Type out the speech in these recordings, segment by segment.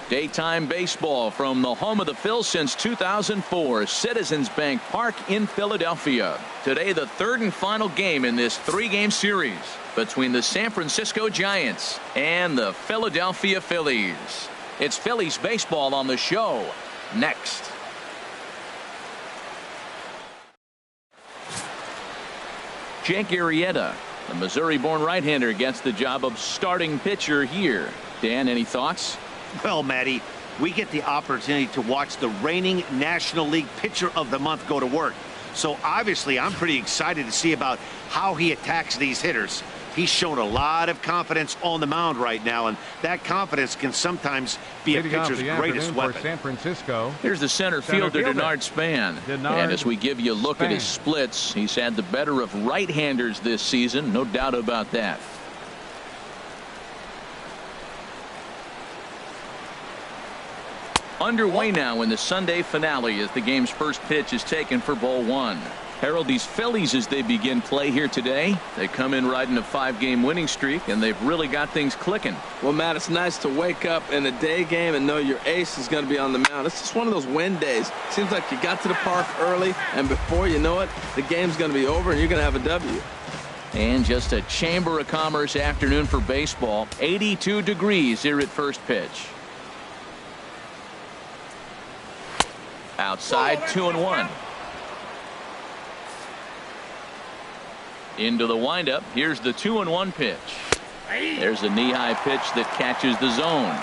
Daytime baseball from the home of the Phils since 2004, Citizens Bank Park in Philadelphia. Today, the third and final game in this three-game series between the San Francisco Giants and the Philadelphia Phillies. It's Phillies baseball on the show next. Jake Arrieta, the Missouri-born right-hander, gets the job of starting pitcher here. Dan, any thoughts? Well, Matty, we get the opportunity to watch the reigning National League Pitcher of the Month go to work. So obviously, I'm pretty excited to see about how he attacks these hitters. He's shown a lot of confidence on the mound right now, and that confidence can sometimes be a pitcher's greatest weapon. San Francisco. Here's the center fielder, Denard Span. And as we give you a look at his splits, he's had the better of right-handers this season, no doubt about that. Underway now in the Sunday finale as the game's first pitch is taken for ball one. Harold, these Phillies, as they begin play here today, they come in riding a 5-game winning streak, and they've really got things clicking. Well, Matt, it's nice to wake up in a day game and know your ace is going to be on the mound. It's just one of those win days. Seems like you got to the park early, and before you know it, the game's going to be over, and you're going to have a W. And just a Chamber of Commerce afternoon for baseball. 82 degrees here at first pitch. Outside, 2-1. Into the windup. Here's the 2-1 pitch. There's a knee-high pitch that catches the zone.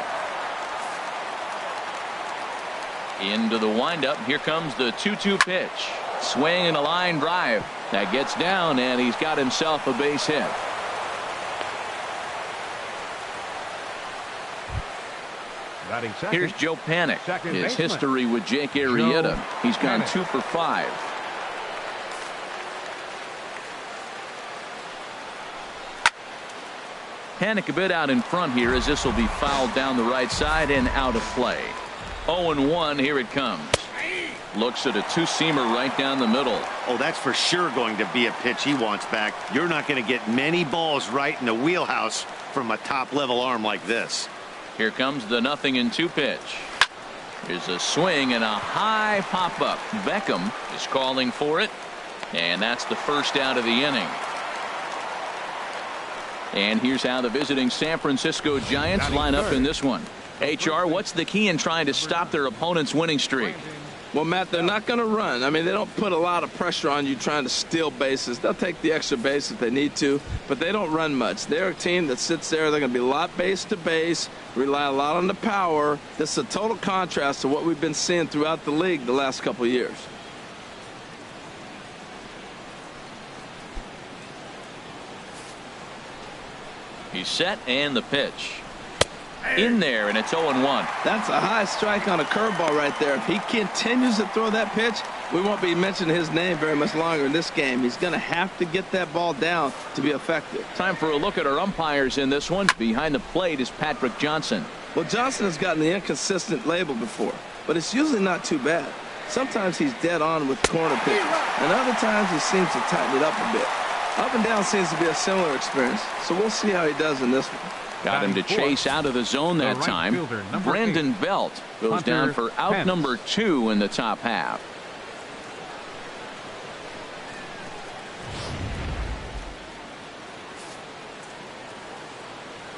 Into the windup. Here comes the 2-2 pitch. Swing and a line drive. That gets down, and he's got himself a base hit. Here's Joe Panik. His history with Jake Arrieta. He's gone 2 for 5. Panik a bit out in front here as this will be fouled down the right side and out of play. 0-1. Here it comes. Looks at a two-seamer right down the middle. Oh, that's for sure going to be a pitch he wants back. You're not going to get many balls right in the wheelhouse from a top-level arm like this. Here comes the 0-2 pitch. Here's a swing and a high pop-up. Beckham is calling for it, and that's the first out of the inning. And here's how the visiting San Francisco Giants line up in this one. HR, what's the key in trying to stop their opponent's winning streak? Well, Matt, they're not going to run. I mean, they don't put a lot of pressure on you trying to steal bases. They'll take the extra base if they need to, but they don't run much. They're a team that sits there. They're going to be a lot base to base, rely a lot on the power. This is a total contrast to what we've been seeing throughout the league the last couple of years. He's set, and the pitch. In there, and it's 0-1. That's a high strike on a curveball right there. If he continues to throw that pitch, we won't be mentioning his name very much longer in this game. He's going to have to get that ball down to be effective. Time for a look at our umpires in this one. Behind the plate is Patrick Johnson. Well, Johnson has gotten the inconsistent label before, but it's usually not too bad. Sometimes he's dead on with corner pitches, and other times he seems to tighten it up a bit. Up and down seems to be a similar experience, so we'll see how he does in this one. Got him to chase out of the zone that time. Brandon Belt goes down for out number 2 in the top half.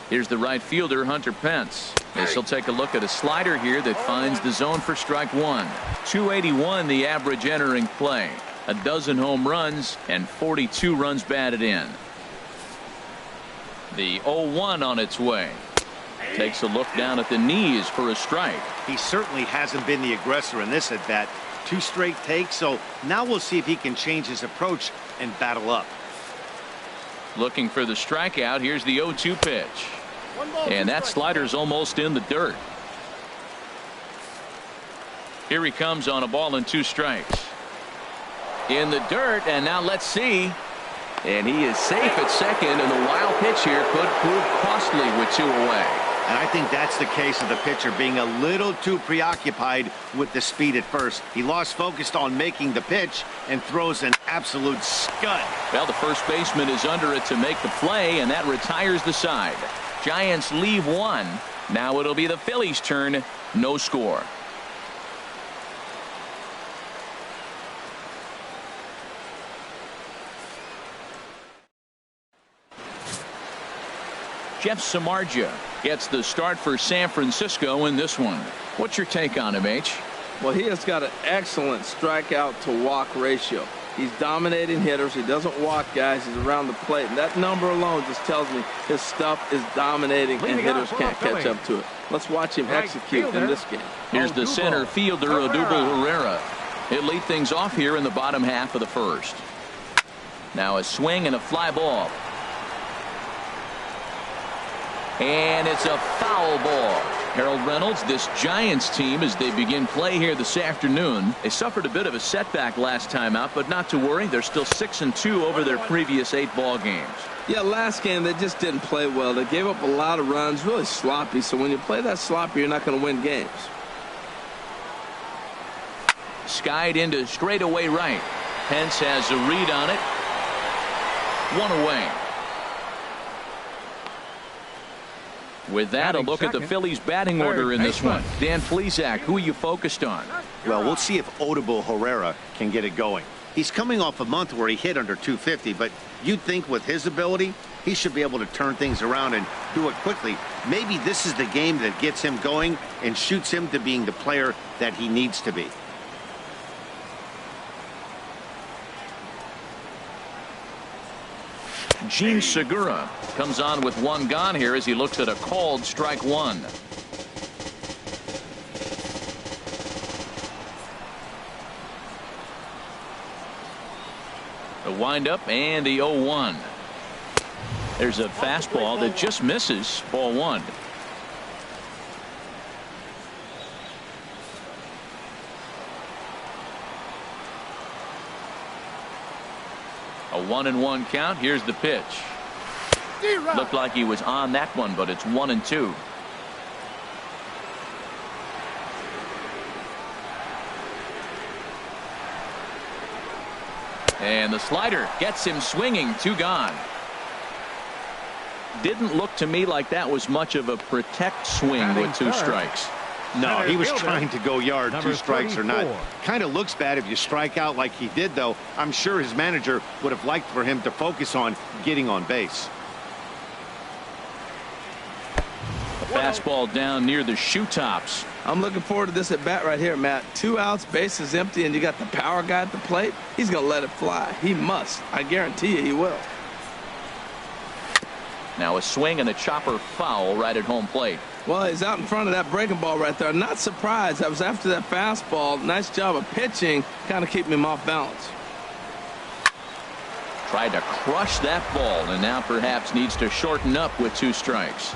Here's the right fielder, Hunter Pence. As he'll take a look at a slider here that finds the zone for strike 1. 281 the average entering play. A dozen home runs and 42 runs batted in. The 0-1 on its way. Takes a look down at the knees for a strike. He certainly hasn't been the aggressor in this at bat. 2 straight takes, so now we'll see if he can change his approach and battle up. Looking for the strikeout. Here's the 0-2 pitch. And that slider's almost in the dirt. Here he comes on a ball and 2 strikes. In the dirt, and now let's see. And he is safe at second, and the wild pitch here could prove costly with 2 away. And I think that's the case of the pitcher being a little too preoccupied with the speed at first. He lost focus on making the pitch and throws an absolute scud. Well, the first baseman is under it to make the play, and that retires the side. Giants leave 1. Now it'll be the Phillies' turn No score. Jeff Samardzija gets the start for San Francisco in this one. What's your take on him, H? Well, he has got an excellent strikeout to walk ratio. He's dominating hitters. He doesn't walk guys. He's around the plate. And that number alone just tells me his stuff is dominating and hitters can't catch up to it. Let's watch him execute in this game. Here's the center fielder, Odubel Herrera. He'll lead things off here in the bottom half of the first. Now a swing and a fly ball. And it's a foul ball. Harold Reynolds, this Giants team, as they begin play here this afternoon, they suffered a bit of a setback last time out, but not to worry. They're still 6-2 over their previous 8 ball games. Yeah, last game they just didn't play well. They gave up a lot of runs, really sloppy. So when you play that sloppy, you're not going to win games. Skied into straightaway right. Pence has a read on it. 1 away. With that, a look at the Phillies batting order in this one. Dan Plesac, who are you focused on? Well, we'll see if Odubel Herrera can get it going. He's coming off a month where he hit under 250, but you'd think with his ability, he should be able to turn things around and do it quickly. Maybe this is the game that gets him going and shoots him to being the player that he needs to be. Gene Segura comes on with 1 gone here as he looks at a called strike 1. The windup and the 0-1. There's a fastball that just misses. Ball 1. A 1-1 count. Here's the pitch. Looked like he was on that one, but it's 1-2. And the slider gets him swinging. 2 gone. Didn't look to me like that was much of a protect swing with 2 strikes. No, he was trying to go yard, 2 strikes or not. Kind of looks bad if you strike out like he did, though. I'm sure his manager would have liked for him to focus on getting on base. A fastball down near the shoe tops. I'm looking forward to this at bat right here, Matt. 2 outs, base is empty, and you got the power guy at the plate. He's going to let it fly. He must. I guarantee you he will. Now a swing and a chopper foul right at home plate. Well, he's out in front of that breaking ball right there. Not surprised. I was after that fastball. Nice job of pitching, kind of keeping him off balance. Tried to crush that ball, and now perhaps needs to shorten up with 2 strikes.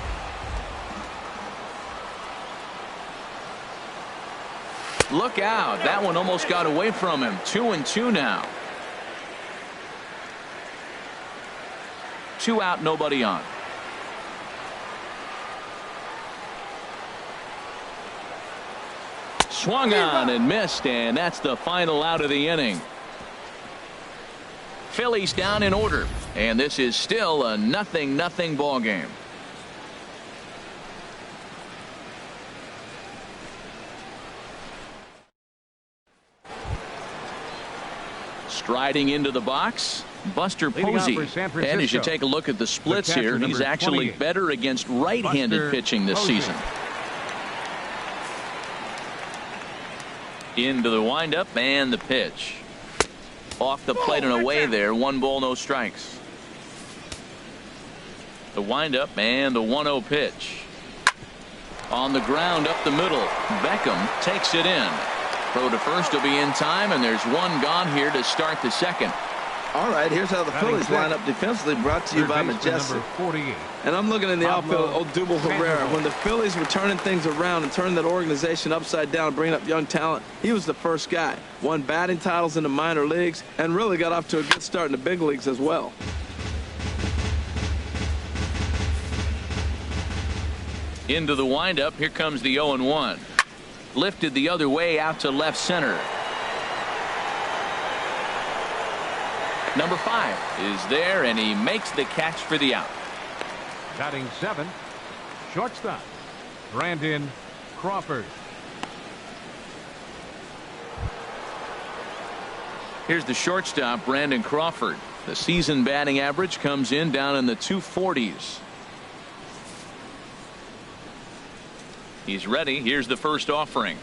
Look out. That one almost got away from him. 2-2 now. 2 out, nobody on. Swung on and missed, and that's the final out of the inning. Phillies down in order, and this is still a 0-0 ball game. Striding into the box, Buster Posey. And as you take a look at the splits here, he's actually better against right-handed pitching this season. Into the windup and the pitch. Off the plate and away there. 1 ball, no strikes. The windup and the 1-0 pitch. On the ground up the middle. Beckham takes it in. Throw to first will be in time, and there's 1 gone here to start the second. All right, here's how the Phillies line up defensively, brought to you by Majestic. And I'm looking in the outfield, Odubel Herrera. When the Phillies were turning things around and turning that organization upside down, bringing up young talent, he was the first guy. Won batting titles in the minor leagues and really got off to a good start in the big leagues as well. Into the windup. Here comes the 0-1. Lifted the other way out to left center. Number 5 is there, and he makes the catch for the out. Batting 7, shortstop, Brandon Crawford. Here's the shortstop, Brandon Crawford. The season batting average comes in down in the 240s. He's ready. Here's the first offering.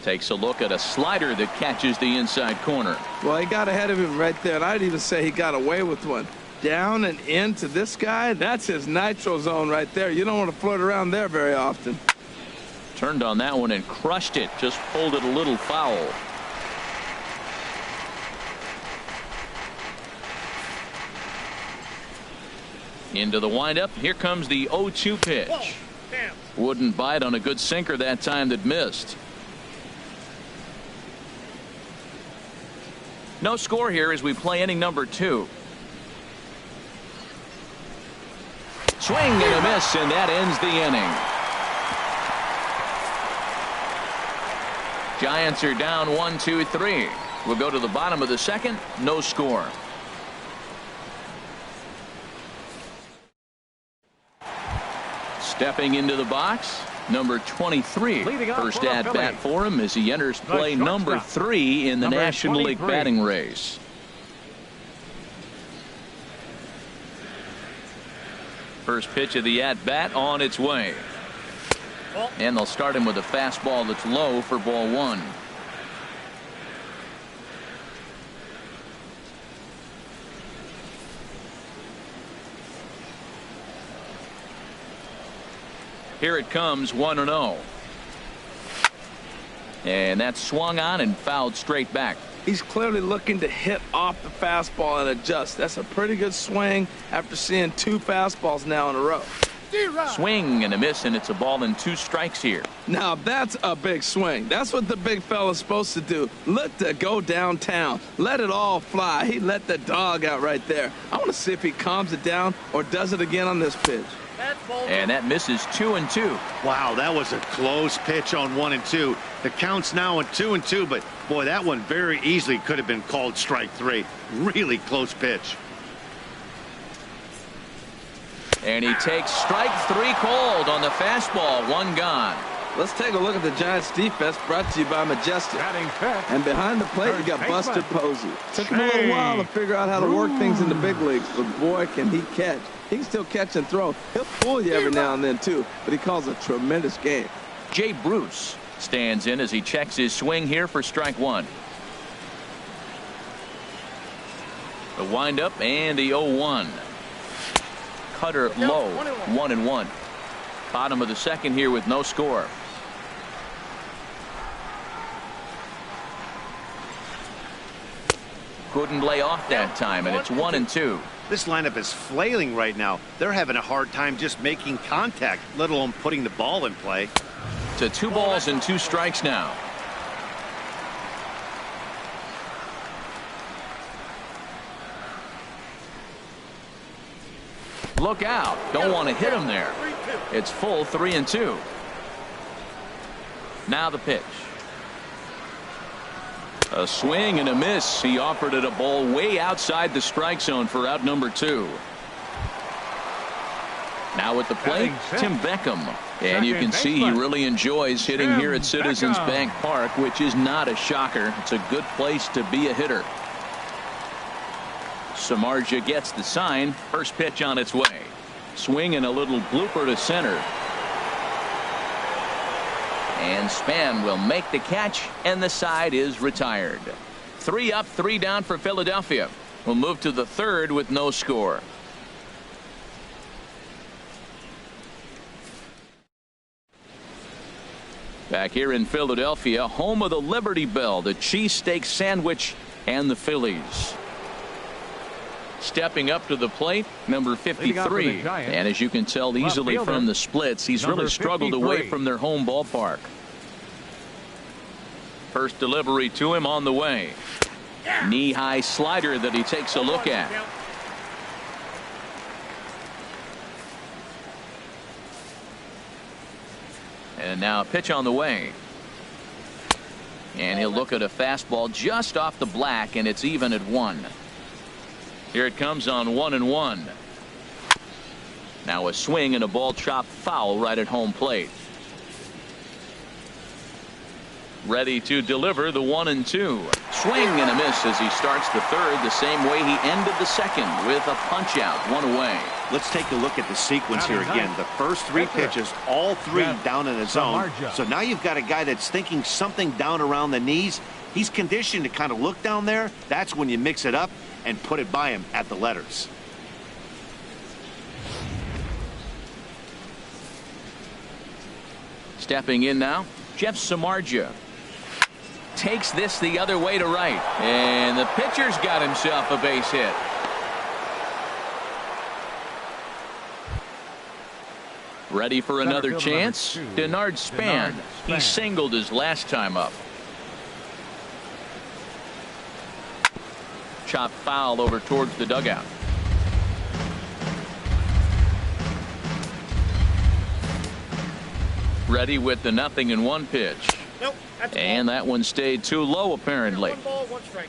Takes a look at a slider that catches the inside corner. Well, he got ahead of him right there, and I'd even say he got away with one. Down and into this guy, that's his nitro zone right there. You don't want to float around there very often. Turned on that one and crushed it. Just pulled it a little foul. Into the windup. Here comes the 0-2 pitch. Wouldn't bite on a good sinker that time that missed. No score here as we play inning number 2. Swing and a miss, and that ends the inning. Giants are down 1-2-3. We'll go to the bottom of the second. No score. Stepping into the box, number 23. First at bat for him as he enters play number 3 in the National League batting race. First pitch of the at bat on its way. And they'll start him with a fastball that's low for ball 1. Here it comes, 1-0. And that's swung on and fouled straight back. He's clearly looking to hit off the fastball and adjust. That's a pretty good swing after seeing 2 fastballs now in a row. Swing and a miss, and it's a ball and 2 strikes here. Now that's a big swing. That's what the big fella's supposed to do. Look to go downtown. Let it all fly. He let the dog out right there. I want to see if he calms it down or does it again on this pitch. And that misses 2-2. Wow, that was a close pitch on 1-2. The count's now at 2-2, but boy, that one very easily could have been called strike 3. Really close pitch. And he takes strike 3 cold on the fastball. 1 gone. Let's take a look at the Giants defense, brought to you by Majestic. And behind the plate, you got Buster Posey. Took him a little while to figure out how to work things in the big leagues, but boy, can he catch. He can still catch and throw. He'll fool you every now and then, too, but he calls a tremendous game. Jay Bruce stands in as he checks his swing here for strike 1. The windup and the 0-1. Cutter low, 1-1. Bottom of the second here with no score. Couldn't lay off that time, and it's 1-2. This lineup is flailing right now. They're having a hard time just making contact, let alone putting the ball in play. To 2 balls and 2 strikes now. Look out. Don't want to hit him there. It's full 3-2. Now the pitch. A swing and a miss. He offered it a ball way outside the strike zone for out number 2. Now at the plate, Tim Beckham. And you can see he really enjoys hitting here at Citizens Bank Park, which is not a shocker. It's a good place to be a hitter. Samardzija gets the sign. First pitch on its way. Swing and a little blooper to center. And Span will make the catch, and the side is retired. 3 up, 3 down for Philadelphia. We'll move to the third with no score. Back here in Philadelphia, home of the Liberty Bell, the cheesesteak sandwich, and the Phillies. Stepping up to the plate, number 53. And as you can tell easily from the splits, he's really struggled away from their home ballpark. First delivery to him on the way. Knee-high slider that he takes a look at. And now a pitch on the way. And he'll look at a fastball just off the black, and it's even at 1. Here it comes on 1-1. Now a swing and a ball chopped foul right at home plate. Ready to deliver the 1-2. Swing and a miss as he starts the third the same way he ended the second with a punch out, 1 away. Let's take a look at the sequence here again. The first 3 pitches, all 3 down in the zone. So now you've got a guy that's thinking something down around the knees. He's conditioned to kind of look down there. That's when you mix it up and put it by him at the letters. Stepping in now, Jeff Samardzija takes this the other way to right, and the pitcher's got himself a base hit. Ready for another chance? Denard Span. He singled his last time up. Chop foul over towards the dugout. Ready with the 0-1 pitch. Nope, and that one stayed too low apparently. 1 ball, 1 strike.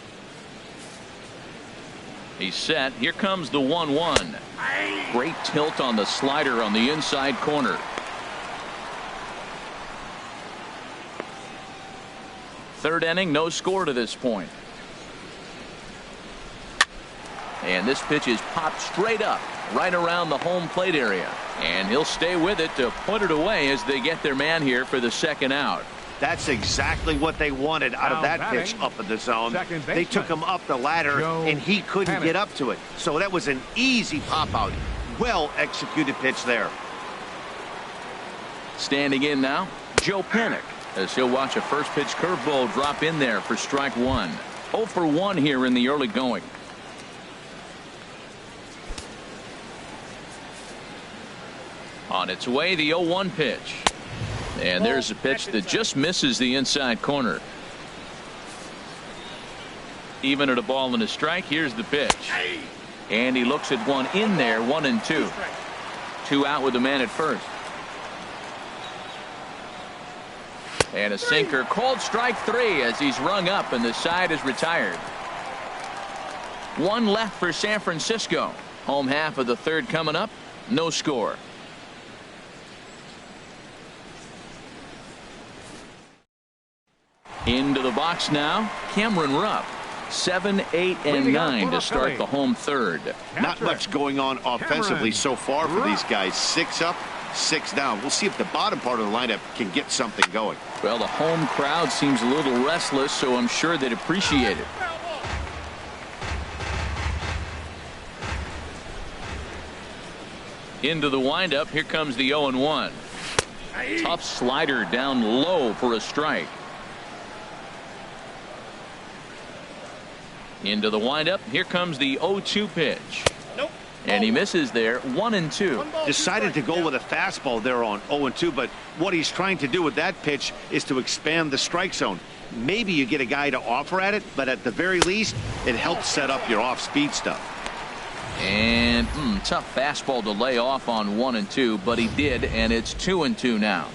He's set. Here comes the 1-1. Great tilt on the slider on the inside corner. Third inning, no score to this point. And this pitch is popped straight up right around the home plate area, and he'll stay with it to put it away as they get their man here for the second out. That's exactly what they wanted out of that pitch up in the zone. They took him up the ladder, and he couldn't get up to it. So that was an easy pop out. Well executed pitch there. Standing in now, Joe Panik, as he'll watch a first pitch curveball drop in there for strike 1. 0 for 1 here in the early going. On its way, the 0-1 pitch. And there's a pitch that just misses the inside corner. Even at a ball and a strike, here's the pitch. And he looks at one in there, 1-2. 2 out with the man at first. And a sinker called strike 3 as he's rung up and the side is retired. 1 left for San Francisco. Home half of the third coming up. No score. Into the box now, Cameron Rupp. 7, 8, and 9 to start the home third. Not much going on offensively so far for these guys. 6 up, 6 down. We'll see if the bottom part of the lineup can get something going. Well, the home crowd seems a little restless, so I'm sure they'd appreciate it. Into the windup. Here comes the 0-1. Tough slider down low for a strike. Into the windup. Here comes the 0-2 pitch. Nope. And he misses there. 1-2. Decided to go with a fastball there on 0-2, but what he's trying to do with that pitch is to expand the strike zone. Maybe you get a guy to offer at it, but at the very least, it helps set up your off-speed stuff. And tough fastball to lay off on 1-2, but he did, and it's 2-2 now.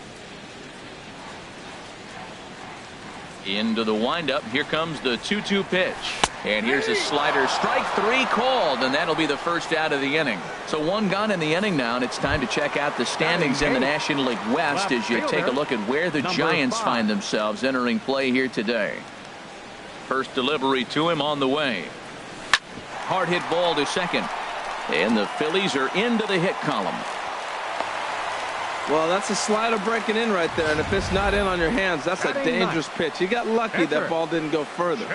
Into the windup. Here comes the 2-2 pitch. And here's a slider. Strike 3 called, and that'll be the first out of the inning. So 1 gone in the inning now, and it's time to check out the standings in the National League West as you take a look at where the Giants find themselves entering play here today. First delivery to him on the way. Hard hit ball to second. And the Phillies are into the hit column. Well, that's a slider breaking in right there, and if it's not in on your hands, that's a dangerous pitch. He got lucky that ball didn't go further.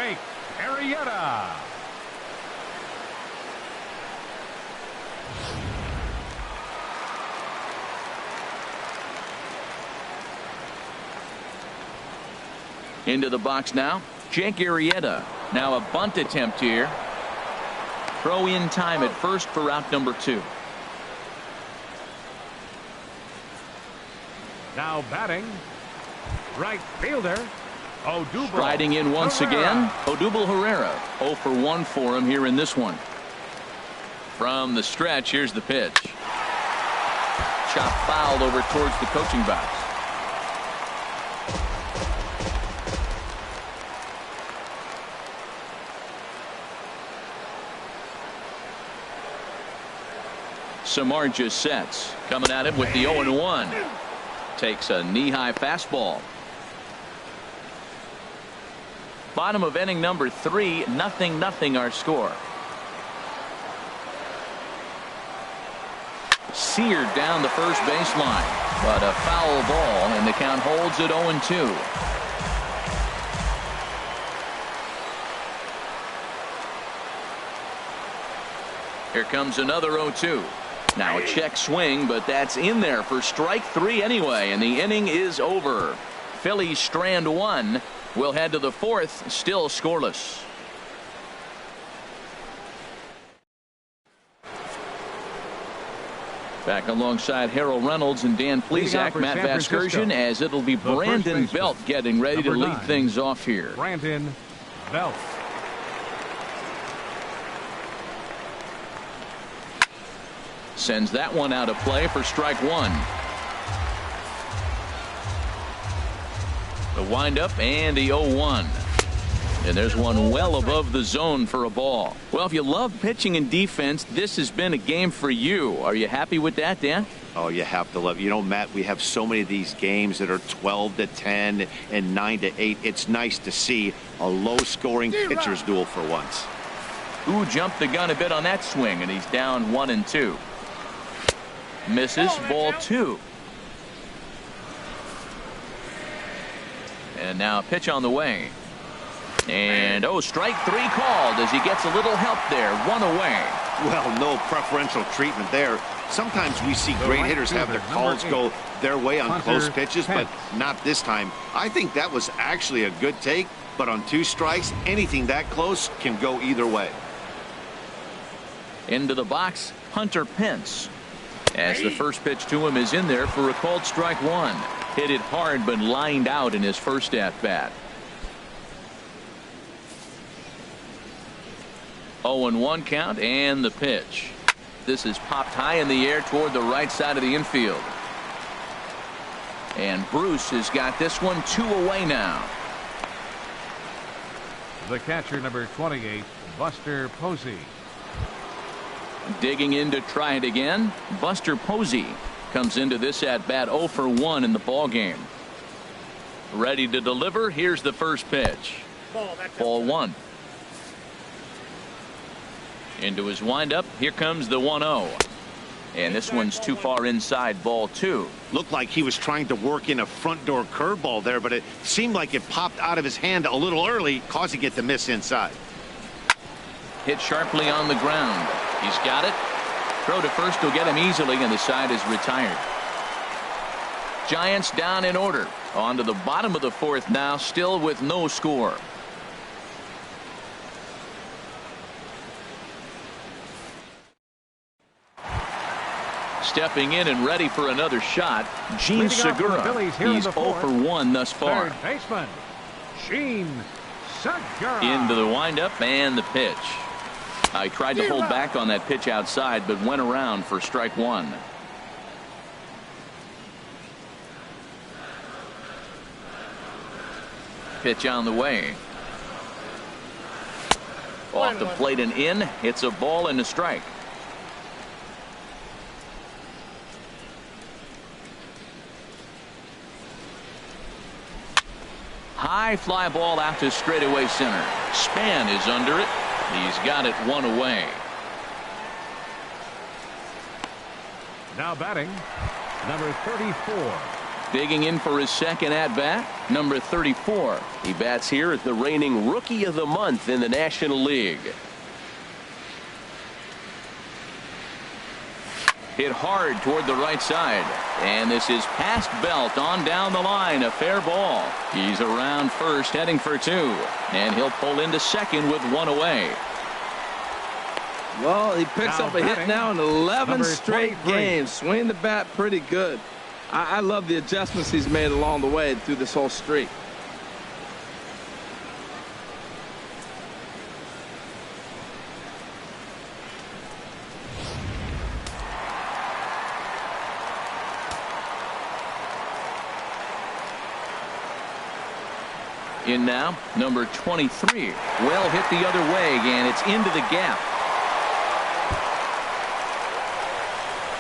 Into the box now, Jake Arrieta. Now a bunt attempt here. Throw in time at first for out number 2. Now batting, right fielder, Odubel. Striding in once again, Odubel Herrera. 0 for 1 for him here in this one. From the stretch, here's the pitch. Chop fouled over towards the coaching box. Samardzija sets. Coming at him with the 0-1. Takes a knee-high fastball. Bottom of inning number 3, 0-0 our score. Seared down the first baseline, but a foul ball, and the count holds at 0-2. Here comes another 0-2. Now a check swing, but that's in there for strike 3 anyway, and the inning is over. Phillies strand 1. We'll head to the 4th, still scoreless. Back alongside Harold Reynolds and Dan Plesac, Matt Vasgersian, as it'll be Brandon Belt getting ready to lead things off here. Brandon Belt. Sends that one out of play for strike 1. The windup and the 0-1. And there's one well above the zone for a ball. Well, if you love pitching and defense, this has been a game for you. Are you happy with that, Dan? Oh, you have to love it. You know, Matt, we have so many of these games that are 12-10 and 9-8. It's nice to see a low-scoring pitcher's duel for once. Ooh, jumped the gun a bit on that swing, and he's down 1-2. Misses, ball 2. And now a pitch on the way. And strike 3 called as he gets a little help there. 1 away. Well, no preferential treatment there. Sometimes we see great hitters have their calls go their way on close pitches, but not this time. I think that was actually a good take, but on 2 strikes, anything that close can go either way. Into the box, Hunter Pence. As the first pitch to him is in there for a called strike 1. Hit it hard, but lined out in his first at-bat. 0-1 count and the pitch. This is popped high in the air toward the right side of the infield. And Bruce has got this one 2 away now. The catcher, number 28, Buster Posey. Digging in to try it again. Buster Posey comes into this at bat 0 for 1 in the ball game. Ready to deliver. Here's the first pitch. Ball 1. Into his windup. Here comes the 1-0. And this one's too far inside, ball 2. Looked like he was trying to work in a front door curveball there, but it seemed like it popped out of his hand a little early, causing it to miss inside. Hit sharply on the ground. He's got it. Throw to first will get him easily, and the side is retired. Giants down in order. On to the bottom of the 4th now, still with no score. Stepping in and ready for another shot, Gene Segura. He's 0 for 1 thus far. Third baseman, Gene Segura. Into the windup and the pitch. He tried to hold back on that pitch outside, but went around for strike 1. Pitch on the way. Off the plate and in. It's a ball and a strike. High fly ball out to straightaway center. Span is under it. He's got it 1 away. Now batting, number 34. Digging in for his second at-bat, number 34. He bats here as the reigning Rookie of the Month in the National League. Hit hard toward the right side. And this is past Belt on down the line. A fair ball. He's around first, heading for 2. And he'll pull into second with 1 away. Well, he picks up a hit now in 11 straight 23. games. Swing the bat pretty good. I love the adjustments he's made along the way through this whole streak. In now, number 23. Well hit the other way, and it's into the gap.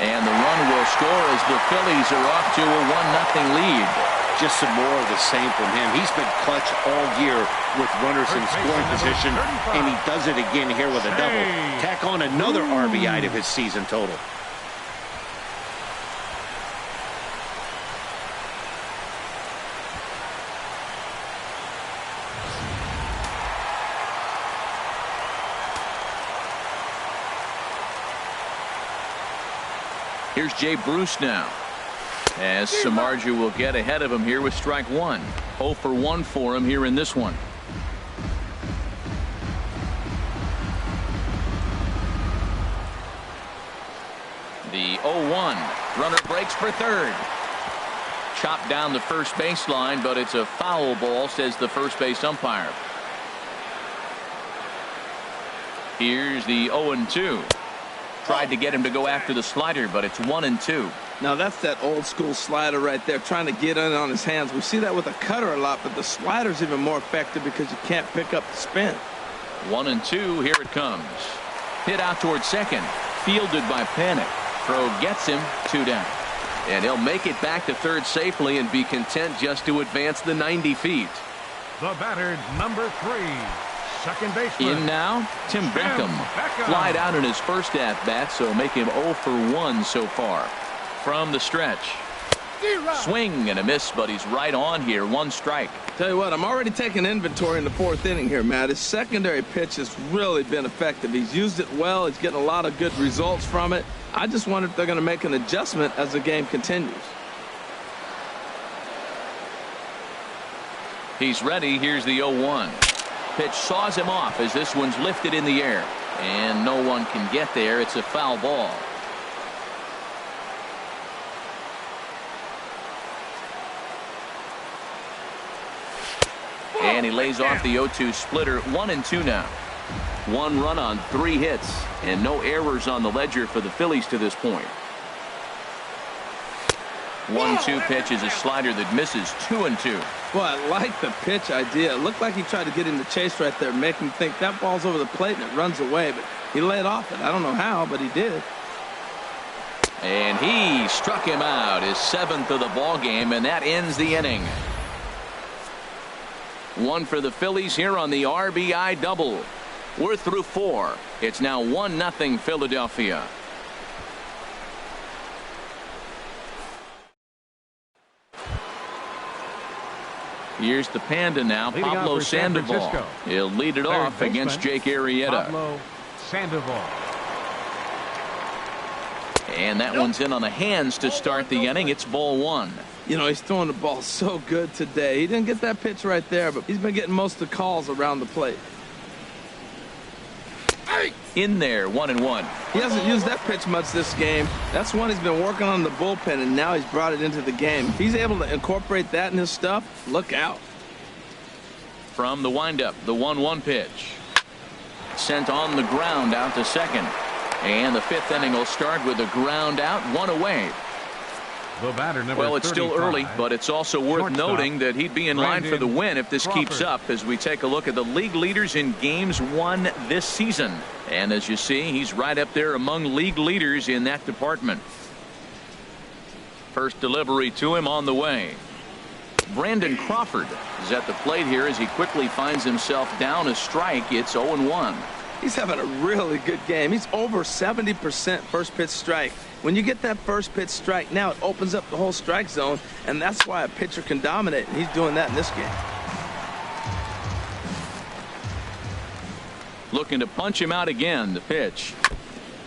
And the run will score as the Phillies are off to a 1-0 lead. Just some more of the same from him. He's been clutch all year with runners in scoring position, and he does it again here with a double. Tack on another RBI to his season total. Here's Jay Bruce now, as Samardzija will get ahead of him here with strike one. 0 for 1 for him here in this one. The 0-1. Runner breaks for third. Chopped down the first baseline, but it's a foul ball, says the first base umpire. Here's the 0-2. Tried to get him to go after the slider, but it's 1-2. Now that's that old school slider right there, trying to get in on his hands. We see that with a cutter a lot, but the slider's even more effective because you can't pick up the spin. 1-2. Here it comes. Hit out towards second. Fielded by Panic. Throw gets him. 2 down. And he'll make it back to third safely and be content just to advance the 90 feet. The batter, number 3, second baseman. In now, Tim Beckham. Flied out in his first at-bat, so make him 0 for 1 so far. From the stretch. Swing and a miss, but he's right on here. 1 strike. Tell you what, I'm already taking inventory in the 4th inning here, Matt. His secondary pitch has really been effective. He's used it well. He's getting a lot of good results from it. I just wonder if they're going to make an adjustment as the game continues. He's ready. Here's the 0-1. Pitch saws him off as this one's lifted in the air. And no one can get there. It's a foul ball. And he lays off the 0-2 splitter. 1-2 now. 1 run on 3 hits and no errors on the ledger for the Phillies to this point. 1-2 pitch is a slider that misses. 2-2. Well, I like the pitch idea. It looked like he tried to get him to chase right there, make him think that ball's over the plate and it runs away, but he laid off it. I don't know how, but he did. And he struck him out, his 7th of the ball game, and that ends the inning. 1 for the Phillies here on the RBI double. We're through 4. It's now 1-0 Philadelphia. Here's the Panda now, Pablo Sandoval. He'll lead it off against Jake Arrieta. Pablo Sandoval. And that one's in on the hands to start the inning. It's ball 1. You know, he's throwing the ball so good today. He didn't get that pitch right there, but he's been getting most of the calls around the plate. In there, 1-1. He hasn't used that pitch much this game. That's one he's been working on the bullpen, and now he's brought it into the game. If he's able to incorporate that in his stuff, look out. From the windup, the 1-1 pitch. Sent on the ground out to second. And the 5th inning will start with a ground out, 1 away. The batter, number well, it's 35. still early, but it's also worth Shortstop, noting that he'd be in line for the win if this keeps up as we take a look at the league leaders in games won this season. And as you see, he's right up there among league leaders in that department. First delivery to him on the way. Brandon Crawford is at the plate here as he quickly finds himself down a strike. It's 0-1. He's having a really good game. He's over 70% first pitch strike. When you get that first pitch strike, now it opens up the whole strike zone, and that's why a pitcher can dominate, and he's doing that in this game. Looking to punch him out again. The pitch.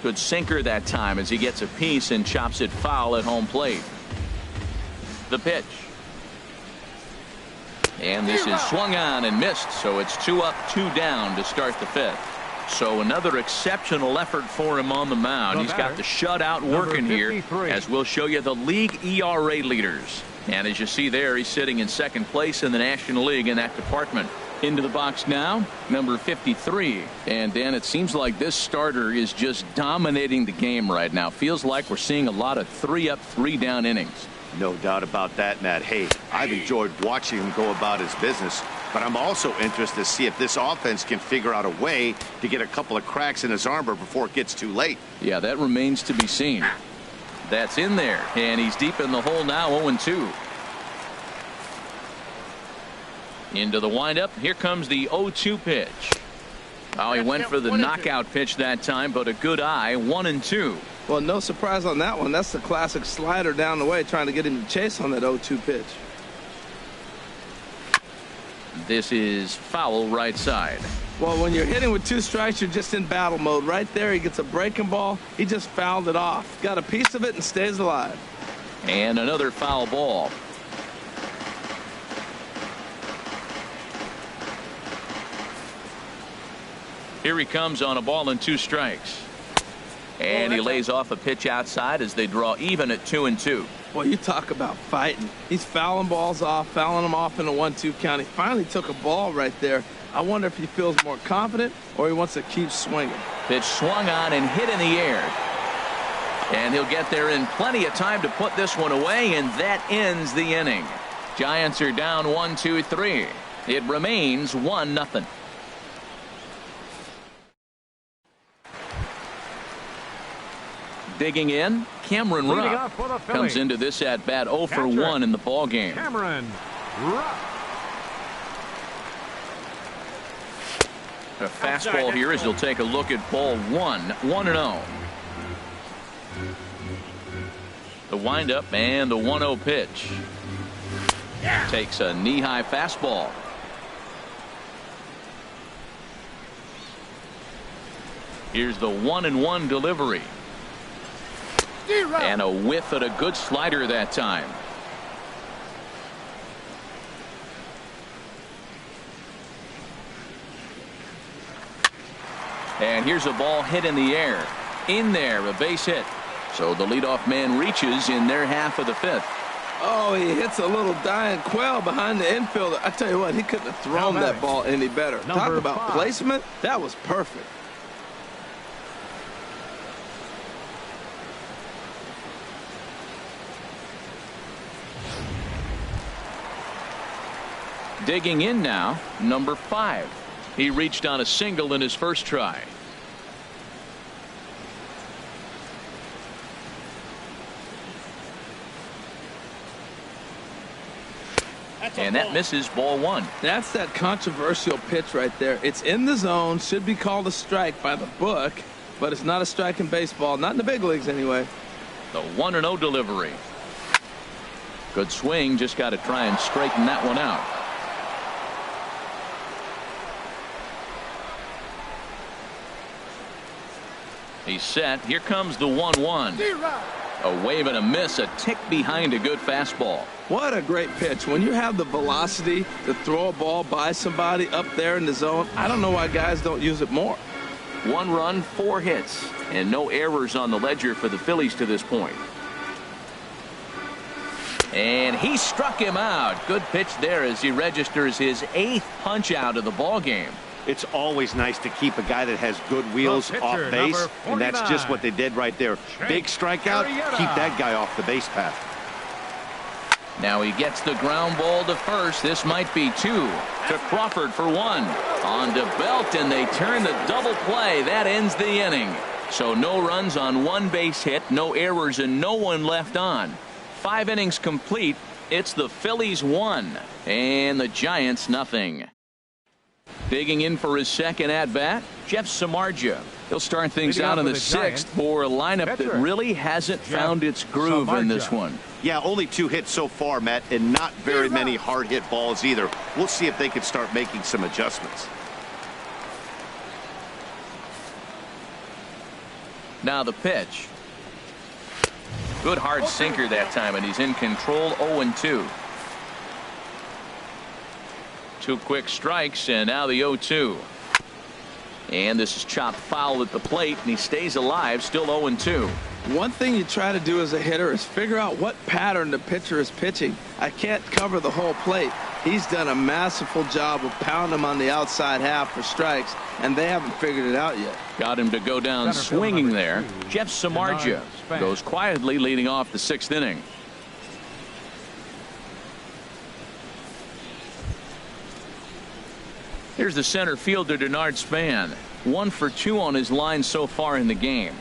Good sinker that time as he gets a piece and chops it foul at home plate. The pitch. And this is swung on and missed, so it's 2 up, 2 down to start the 5th. So another exceptional effort for him on the mound. He's got the shutout working here, as we'll show you the league ERA leaders. And as you see there, he's sitting in 2nd place in the National League in that department. Into the box now, number 53. And Dan, it seems like this starter is just dominating the game right now. Feels like we're seeing a lot of 3 up, 3 down innings. No doubt about that, Matt. Hey, I've enjoyed watching him go about his business, but I'm also interested to see if this offense can figure out a way to get a couple of cracks in his armor before it gets too late. Yeah, that remains to be seen. That's in there, and he's deep in the hole now, 0-2. Into the windup. Here comes the 0-2 pitch. Oh, he went for the knockout pitch that time, but a good eye. 1-2. Well, no surprise on that one. That's the classic slider down the way, trying to get him to chase on that 0-2 pitch. This is foul right side. Well, when you're hitting with 2 strikes, you're just in battle mode. Right there, he gets a breaking ball. He just fouled it off. Got a piece of it and stays alive. And another foul ball. Here he comes on a ball and 2 strikes. And he lays off a pitch outside as they draw even at 2-2. Well, you talk about fighting. He's fouling balls off, fouling them off in a 1-2 count. He finally took a ball right there. I wonder if he feels more confident or he wants to keep swinging. Pitch swung on and hit in the air. And he'll get there in plenty of time to put this one away, and that ends the inning. Giants are down 1-2-3. It remains 1-0. Digging in, Cameron Rupp comes into this at bat 0 for 1 in the ball game. Cameron Rupp. A fastball here as he'll take a look at ball 1, 1-0. The windup and the 1-0 pitch. Takes a knee-high fastball. Here's the 1-1 delivery. And a whiff at a good slider that time. And here's a ball hit in the air. In there, a base hit. So the leadoff man reaches in their half of the 5th. Oh, he hits a little dying quail behind the infielder. I tell you what, he couldn't have thrown that ball any better. Talk about placement. That was perfect. Digging in now, number 5. He reached on a single in his first try. And that misses ball 1. That's that controversial pitch right there. It's in the zone, should be called a strike by the book, but it's not a strike in baseball, not in the big leagues anyway. The 1-0 delivery. Good swing, just got to try and straighten that one out. He's set. Here comes the 1-1. A wave and a miss, a tick behind a good fastball. What a great pitch. When you have the velocity to throw a ball by somebody up there in the zone, I don't know why guys don't use it more. 1 run, 4 hits, and no errors on the ledger for the Phillies to this point. And he struck him out. Good pitch there as he registers his 8th punch out of the ball game. It's always nice to keep a guy that has good wheels off base, and that's just what they did right there. Big strikeout, keep that guy off the base path. Now he gets the ground ball to first. This might be 2 to Crawford for 1. On to Belt, and they turn the double play. That ends the inning. So no runs on 1 base hit, no errors, and no one left on. 5 innings complete. It's the Phillies 1 and the Giants nothing. Digging in for his second at-bat, Jeff Samardzija. He'll start things out in the 6th for a lineup that really hasn't found its groove in this one. Yeah, only 2 hits so far, Matt, and not very many hard-hit balls either. We'll see if they can start making some adjustments. Now the pitch. Good hard sinker that time, and he's in control. 0-2. 2 quick strikes, and now the 0-2. And this is chopped foul at the plate, and he stays alive, still 0-2. One thing you try to do as a hitter is figure out what pattern the pitcher is pitching. I can't cover the whole plate. He's done a masterful job of pounding him on the outside half for strikes, and they haven't figured it out yet. Got him to go down swinging there. Jeff Samardzija goes quietly leading off the 6th inning. Here's the center fielder, Denard Span. 1 for 2 on his line so far in the game.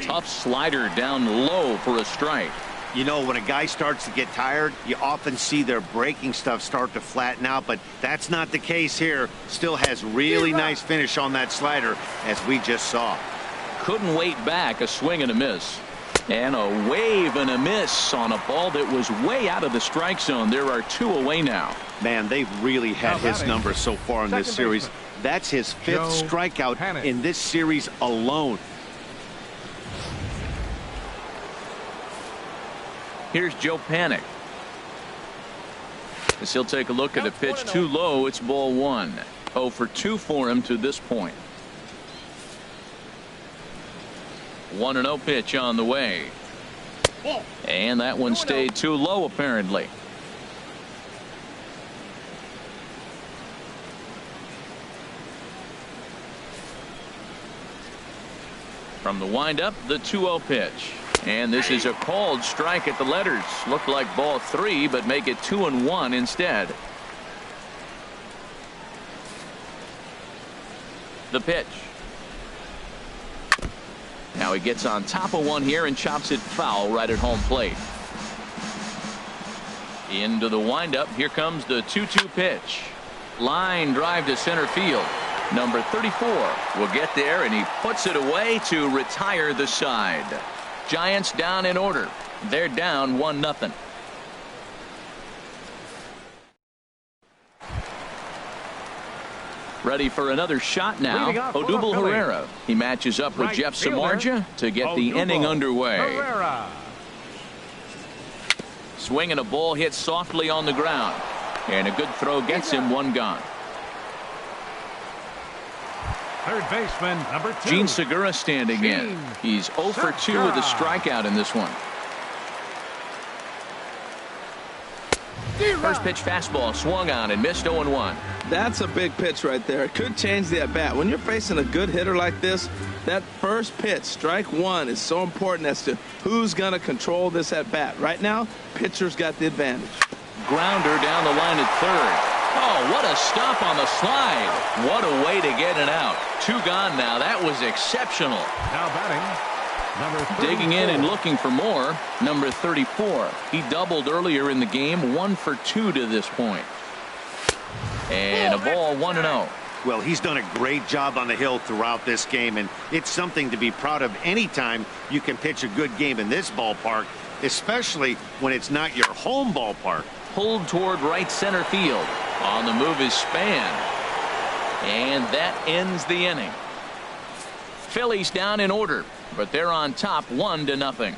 Tough slider down low for a strike. You know, when a guy starts to get tired, you often see their breaking stuff start to flatten out, but that's not the case here. Still has really nice finish on that slider, as we just saw. Couldn't wait back. A swing and a miss. And a wave and a miss on a ball that was way out of the strike zone. There are 2 away now. Man, they've really had his numbers so far in this series. That's his 5th strikeout in this series alone. Here's Joe Panic. As he'll take a look at a pitch too low. It's ball 1. 0 for 2 for him to this point. 1-0 pitch on the way. And that one stayed too low apparently. From the windup, the 2-0 pitch. And this is a called strike at the letters. Looked like ball 3, but make it 2-1 instead. The pitch. Now he gets on top of one here and chops it foul right at home plate. Into the windup. Here comes the 2-2 pitch. Line drive to center field. Number 34 will get there, and he puts it away to retire the side. Giants down in order. They're down 1-0. Ready for another shot now. Odubel Herrera. He matches up with Jeff Samardzija to get the inning underway. Swinging a ball hit softly on the ground. And a good throw gets him 1 gone. Third baseman, number 2. Gene Segura standing in. He's 0 for 2 with a strikeout in this one. First pitch fastball swung on and missed 0-1. That's a big pitch right there. It could change the at bat. When you're facing a good hitter like this, that first pitch, strike 1, is so important as to who's going to control this at bat. Right now, pitcher's got the advantage. Grounder down the line at third. Oh, what a stop on the slide. What a way to get it out. 2 gone now. That was exceptional. Now batting, number digging in and looking for more. Number 34. He doubled earlier in the game. 1 for 2 to this point. And a ball 1-0. Well, he's done a great job on the hill throughout this game, and it's something to be proud of anytime you can pitch a good game in this ballpark, especially when it's not your home ballpark. Pulled toward right center field. On the move is Span. And that ends the inning. Phillies down in order, but they're on top 1-0.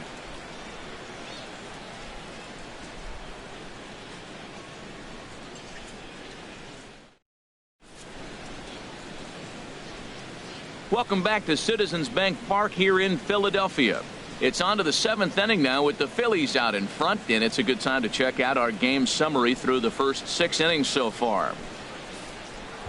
Welcome back to Citizens Bank Park here in Philadelphia. It's on to the 7th inning now with the Phillies out in front, and it's a good time to check out our game summary through the first 6 innings so far.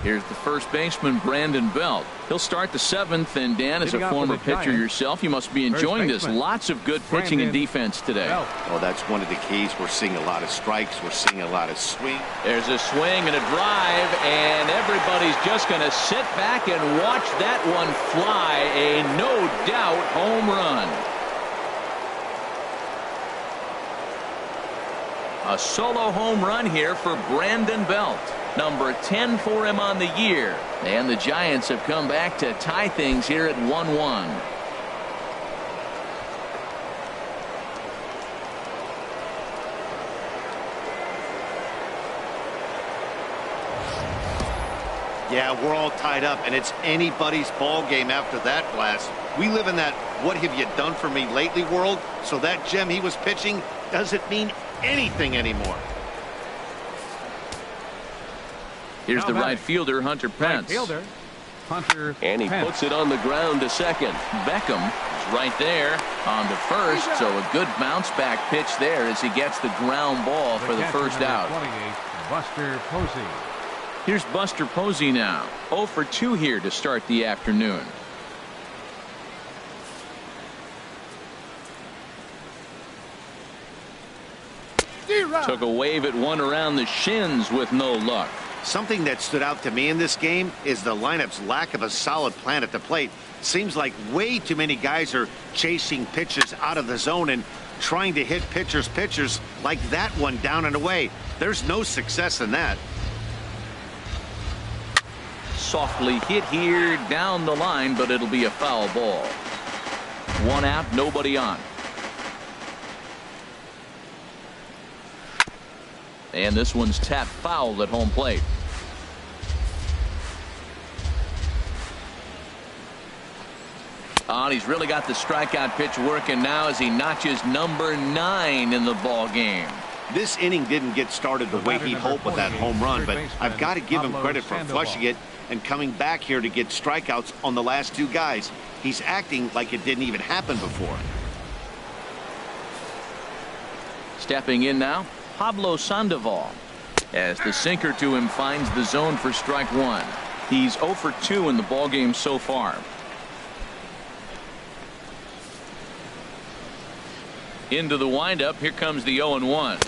Here's the first baseman, Brandon Belt. He'll start the 7th, and Dan, as a former pitcher yourself, you must be enjoying this. Lots of good pitching and defense today. Well, that's one of the keys. We're seeing a lot of strikes. We're seeing a lot of swing. There's a swing and a drive, and everybody's just going to sit back and watch that one fly. A no-doubt home run. A solo home run here for Brandon Belt. Number 10 for him on the year. And the Giants have come back to tie things here at 1-1. Yeah, we're all tied up, and it's anybody's ball game after that blast. We live in that what have you done for me lately world, so that gem he was pitching doesn't mean anything anymore. Here's the right fielder, Hunter Pence. And he puts it on the ground to second. Beckham is right there on to first, so a good bounce back pitch there as he gets the ground ball for the first out. 28, Buster Posey. Here's Buster Posey now. 0 for 2 here to start the afternoon. Took a wave at one around the shins with no luck. Something that stood out to me in this game is the lineup's lack of a solid plan at the plate. Seems like way too many guys are chasing pitches out of the zone, and trying to hit pitchers like that one down and away. There's no success in that. Softly hit here down the line, but it'll be a foul ball. One out, nobody on. And this one's tapped foul at home plate. Oh, and he's really got the strikeout pitch working now as he notches number 9 in the ball game. This inning didn't get started the way he hoped with that home run, but I've got to give him credit for flushing it and coming back here to get strikeouts on the last 2 guys. He's acting like it didn't even happen before. Stepping in now, Pablo Sandoval, as the sinker to him finds the zone for strike 1. He's 0 for 2 in the ball game so far. Into the windup. Here comes the 0-1.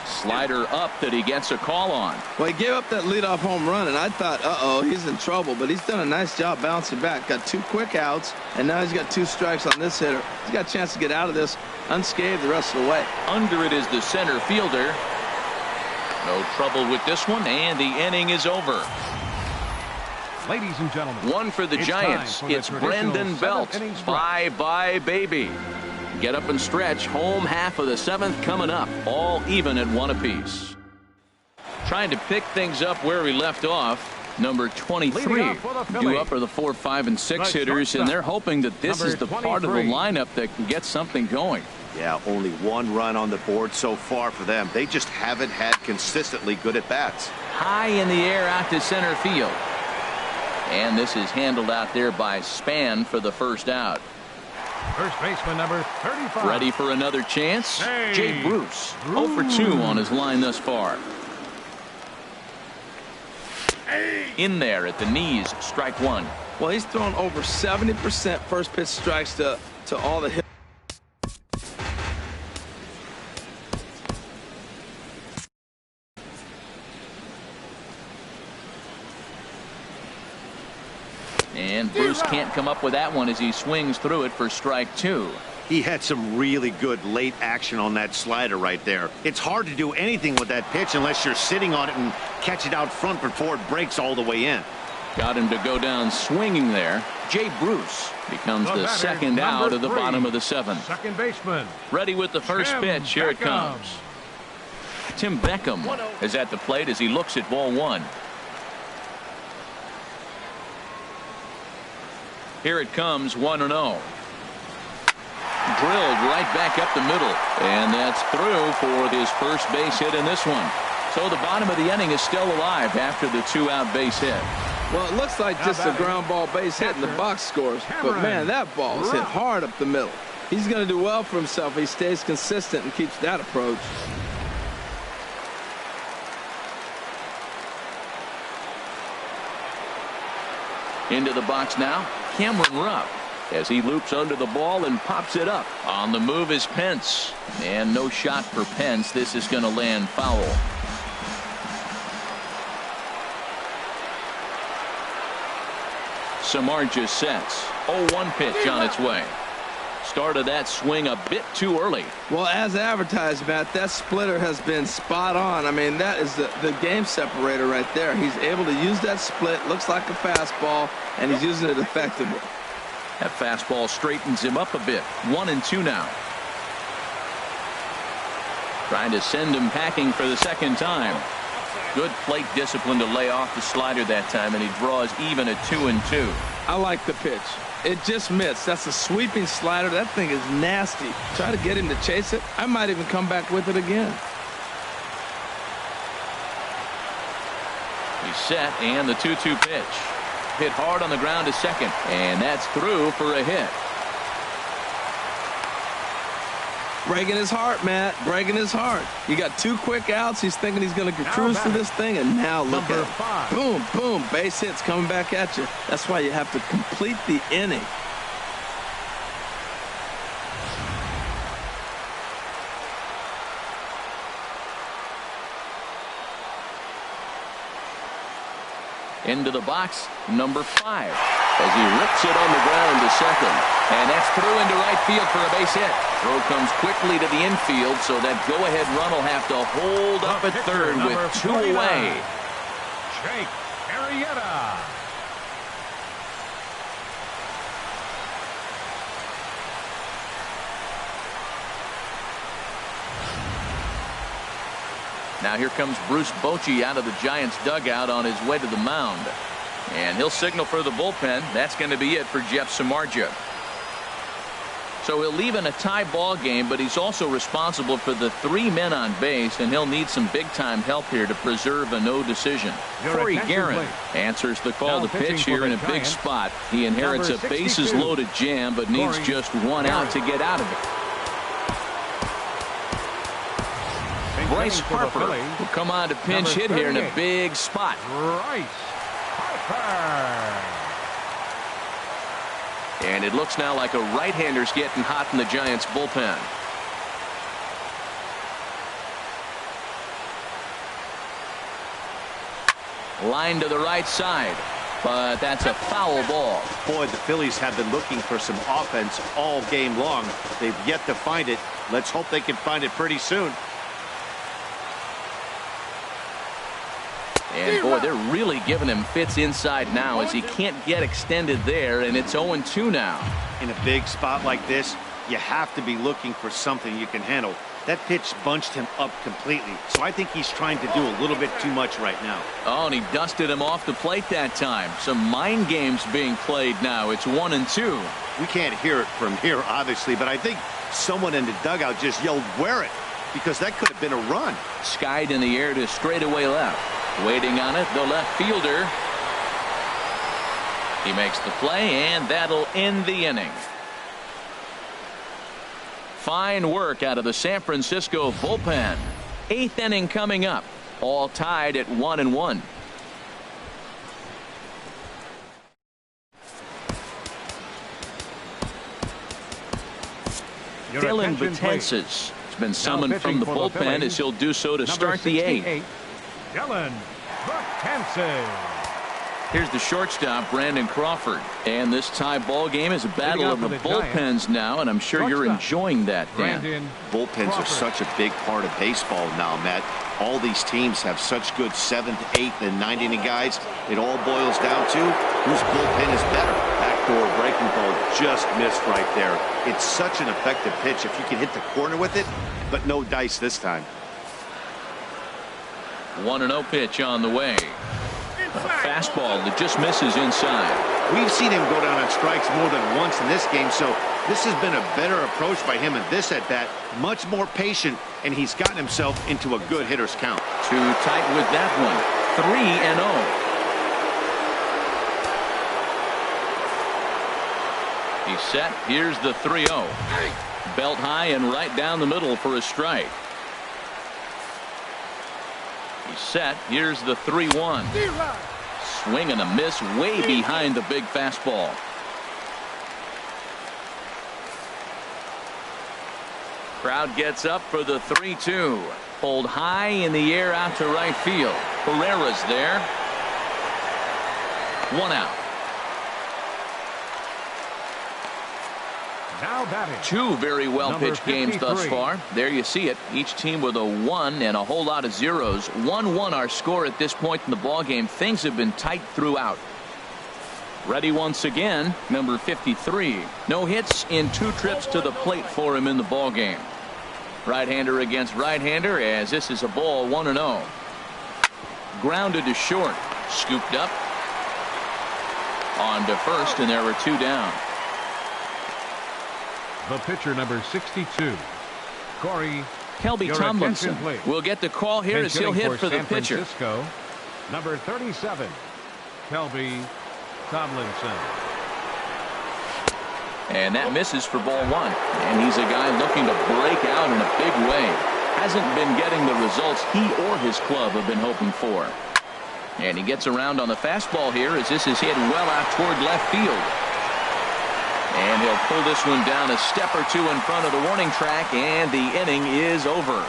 Slider up that he gets a call on. Well, he gave up that leadoff home run, and I thought, uh-oh, he's in trouble. But he's done a nice job bouncing back. Got 2 quick outs, and now he's got 2 strikes on this hitter. He's got a chance to get out of this unscathed the rest of the way. Under it is the center fielder. No trouble with this one, and the inning is over. Ladies and gentlemen, one for the Giants. It's Brandon Belt. Bye-bye, baby. Get up and stretch. Home half of the 7th coming up. All even at 1 apiece. Trying to pick things up where we left off. Number 23. Due up are the 4, 5, and 6 hitters, and they're hoping that this is the part of the lineup that can get something going. Yeah, only 1 run on the board so far for them. They just haven't had consistently good at-bats. High in the air out to center field. And this is handled out there by Span for the first out. First baseman number 35. Ready for another chance? Jay Bruce. 0 for 2 on his line thus far. In there at the knees, strike 1. Well, he's thrown over 70% first pitch strikes to all the hitters. And Bruce can't come up with that one as he swings through it for strike 2. He had some really good late action on that slider right there. It's hard to do anything with that pitch unless you're sitting on it and catch it out front before it breaks all the way in. Got him to go down swinging there. Jay Bruce becomes the second out of the bottom of the 7th. Second baseman. Ready with the first pitch. Here it comes. Tim Beckham is at the plate as he looks at ball 1. Here it comes, 1-0. Drilled right back up the middle, and that's through for his first base hit in this one. So the bottom of the inning is still alive after the 2-out base hit. Well, it looks like just a ground ball base hit in the box scores, but man, that ball is hit hard up the middle. He's going to do well for himself if he stays consistent and keeps that approach. Into the box now, Cameron Rupp, as he loops under the ball and pops it up. On the move is Pence, and no shot for Pence. This is going to land foul. Samardzija sets. 0-1 pitch on its way. Started that swing a bit too early. Well, as advertised, Matt, that splitter has been spot on. I mean, that is the game separator right there. He's able to use that split, looks like a fastball, and he's using it effectively. That fastball straightens him up a bit. 1-2 now. Trying to send him packing for the second time. Good plate discipline to lay off the slider that time, and he draws even at 2-2. I like the pitch. It just missed. That's a sweeping slider. That thing is nasty. Try to get him to chase it. I might even come back with it again. He's set, and the 2-2 pitch. Hit hard on the ground to second, and that's through for a hit. Breaking his heart, Matt. Breaking his heart. You got 2 quick outs. He's thinking he's going to cruise through this thing, and now look at it. Boom, boom. Base hits coming back at you. That's why you have to complete the inning. Into the box, number 5. as he rips it on the ground to second. And that's through into right field for a base hit. Throw comes quickly to the infield, so that go-ahead run will have to hold up at third with 2 away. Jake Arrieta. Now here comes Bruce Bochy out of the Giants dugout on his way to the mound. And he'll signal for the bullpen. That's going to be it for Jeff Samardzija. So he'll leave in a tie ball game, but he's also responsible for the 3 men on base, and he'll need some big-time help here to preserve a no decision. Corey Guerin answers the call to pitch here in a big spot. He inherits a bases-loaded jam, but needs just 1 out to get out of it. Bryce Harper will come on to pinch hit here in a big spot. Bryce Harper. And it looks now like a right-hander's getting hot in the Giants bullpen. Line to the right side, but that's a foul ball. Boy, the Phillies have been looking for some offense all game long. They've yet to find it. Let's hope they can find it pretty soon. And boy, they're really giving him fits inside now as he can't get extended there, and it's 0-2 now. In a big spot like this, you have to be looking for something you can handle. That pitch bunched him up completely, so I think he's trying to do a little bit too much right now. Oh, and he dusted him off the plate that time. Some mind games being played now. It's 1-2. We can't hear it from here, obviously, but I think someone in the dugout just yelled, "Wear it," because that could have been a run. Skied in the air to straightaway left. Waiting on it, the left fielder. He makes the play, and that'll end the inning. Fine work out of the San Francisco bullpen. 8th inning coming up. All tied at 1-1. Dylan Betances has been summoned from the bullpen as he'll do so to start the 8th. Dylan Betances. Here's the shortstop, Brandon Crawford. And this tie ball game is a battle of the bullpens now, and I'm sure you're enjoying that, Dan. Bullpens are such a big part of baseball now, Matt. All these teams have such good 7th, 8th, and 9th inning guys. It all boils down to whose bullpen is better. Backdoor breaking ball just missed right there. It's such an effective pitch if you can hit the corner with it, but no dice this time. 1-0 pitch on the way. A fastball that just misses inside. We've seen him go down on strikes more than once in this game, so this has been a better approach by him at this at-bat. Much more patient, and he's gotten himself into a good hitter's count. Too tight with that one. 3-0. He's set. Here's the 3-0. Belt high and right down the middle for a strike. He's set. Here's the 3-1. Swing and a miss way behind the big fastball. Crowd gets up for the 3-2. Pulled high in the air out to right field. Herrera's there. 1 out. Now batting. 2 very well pitched games thus far. There you see it. Each team with a 1 and a whole lot of zeros. 1-1 our score at this point in the ball game. Things have been tight throughout. Ready once again, number 53. No hits in 2 trips to the plate for him in the ball game. Right-hander against right-hander, as this is a ball 1-0. Grounded to short. Scooped up. On to first, and there were 2 down. The pitcher, number 62, Corey. Kelby Tomlinson will get the call here as he'll hit for the pitcher. Francisco, number 37, Kelby Tomlinson. And that misses for ball 1. And he's a guy looking to break out in a big way. Hasn't been getting the results he or his club have been hoping for. And he gets around on the fastball here as this is hit well out toward left field. And he'll pull this one down a step or 2 in front of the warning track, and the inning is over.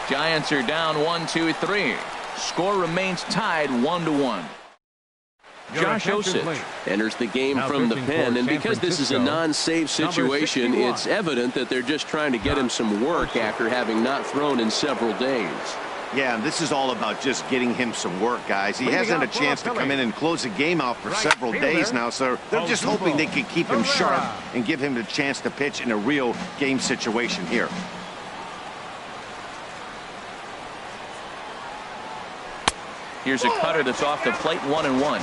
Giants are down 1-2-3. Score remains tied 1-1. Josh Osich enters the game Now from the pitching pen, for and San because this is a Francisco, non-save situation, number 61. it's evident that they're just trying to get him some work after having not thrown in several days. Yeah, and this is all about just getting him some work, guys. He hasn't had a chance to come in and close the game out for several days now, so they're just hoping they can keep him sharp and give him the chance to pitch in a real game situation here. Here's a cutter that's off the plate, 1-1.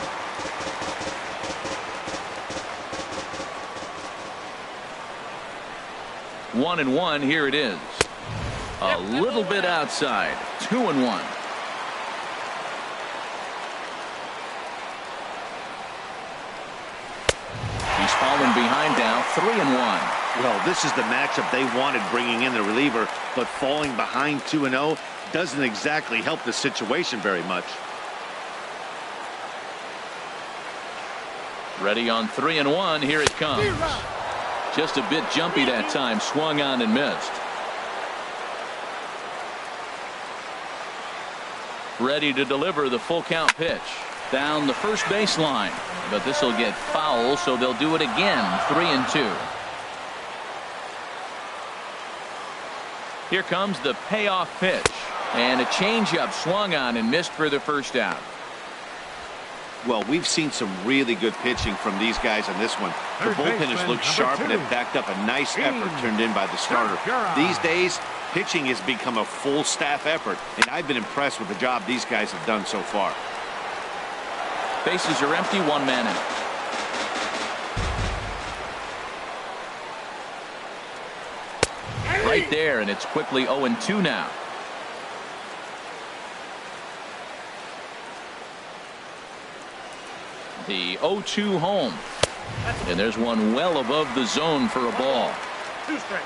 One and one, here it is. A little bit outside. 2-1. He's fallen behind now. 3-1. Well, this is the matchup they wanted, bringing in the reliever, but falling behind 2-0 doesn't exactly help the situation very much. Ready on 3-1. Here it comes. Just a bit jumpy that time. Swung on and missed. Ready to deliver the full count pitch. Down the first baseline. But this will get foul, so they'll do it again. 3-2. Here comes the payoff pitch. And a changeup swung on and missed for the first out. Well, we've seen some really good pitching from these guys on this one. The bullpen has looked sharp and have backed up a nice effort turned in by the starter. These days, pitching has become a full staff effort, and I've been impressed with the job these guys have done so far. Bases are empty, one man out. Right there, and it's quickly 0-2 now. The 0-2 home. And there's one well above the zone for a ball. 2 strikes.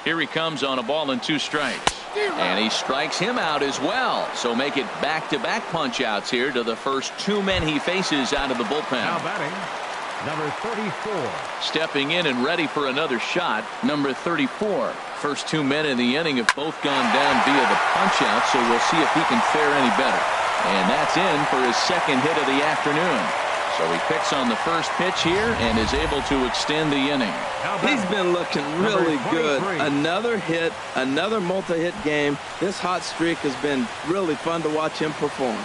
Here he comes on a ball and 2 strikes. And he strikes him out as well. So make it back-to-back punch outs here to the first 2 men he faces out of the bullpen. Now batting, number 34. Stepping in and ready for another shot, number 34. First 2 men in the inning have both gone down via the punch out, so we'll see if he can fare any better. And that's in for his second hit of the afternoon. So he picks on the first pitch here and is able to extend the inning. He's been looking really good. Another hit, another multi-hit game. This hot streak has been really fun to watch him perform.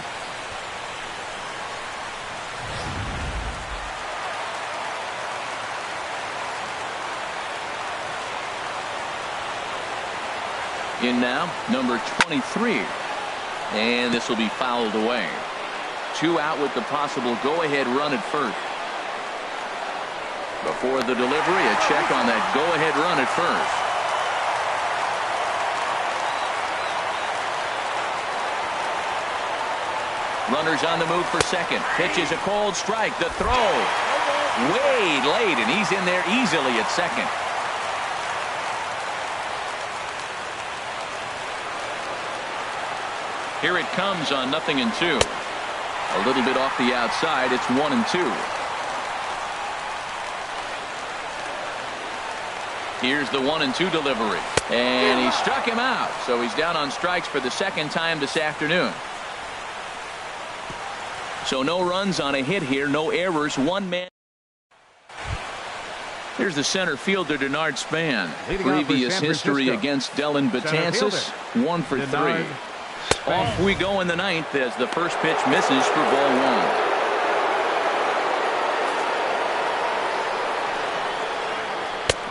In now, number 23. And this will be fouled away. 2 out with the possible go-ahead run at first. Before the delivery, a check on that go-ahead run at first. Runners on the move for second. Pitch is a cold strike. The throw. Way late, and he's in there easily at second. Here it comes on 0-2. A little bit off the outside. It's 1-2. Here's the 1-2 delivery. And he struck him out. So he's down on strikes for the second time this afternoon. So no runs on a hit here. No errors. 1 man. Here's the center fielder, Denard Span. Previous history against Dellin Betances. 1 for 3. Off we go in the 9th as the first pitch misses for ball 1.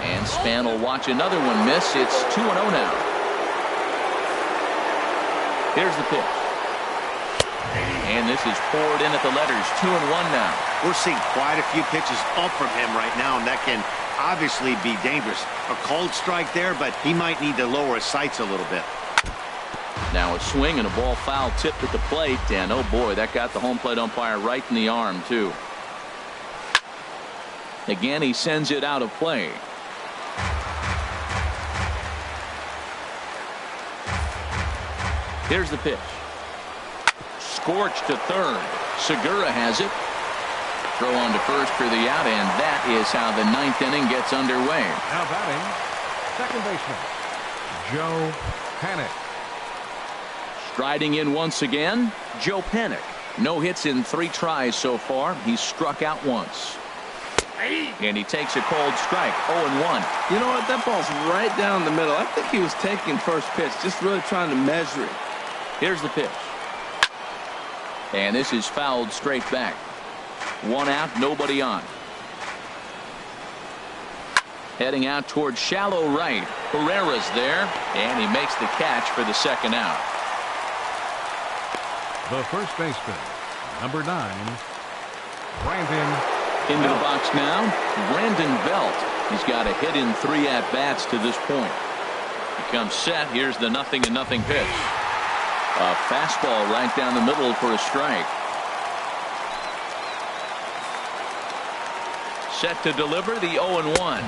And Span will watch another one miss. It's 2-0 now. Here's the pitch. And this is poured in at the letters. 2-1 now. We're seeing quite a few pitches up from him right now, and that can obviously be dangerous. A cold strike there, but he might need to lower his sights a little bit. Now a swing and a ball foul tipped at the plate, and oh boy, that got the home plate umpire right in the arm too. Again, he sends it out of play. Here's the pitch. Scorched to third. Segura has it. Throw on to first for the out, and that is how the 9th inning gets underway. Now batting, second baseman, Joe Panic. Striding in once again, Joe Panik. No hits in 3 tries so far. He's struck out once. And he takes a cold strike, 0-1. You know what? That ball's right down the middle. I think he was taking first pitch, just really trying to measure it. Here's the pitch. And this is fouled straight back. 1 out, nobody on. Heading out towards shallow right. Herrera's there, and he makes the catch for the 2nd out. The first baseman, number 9, Brandon. Into the box now, Brandon Belt. He's got a hit in 3 at-bats to this point. He comes set. Here's the 0-0 pitch. A fastball right down the middle for a strike. Set to deliver the 0-1.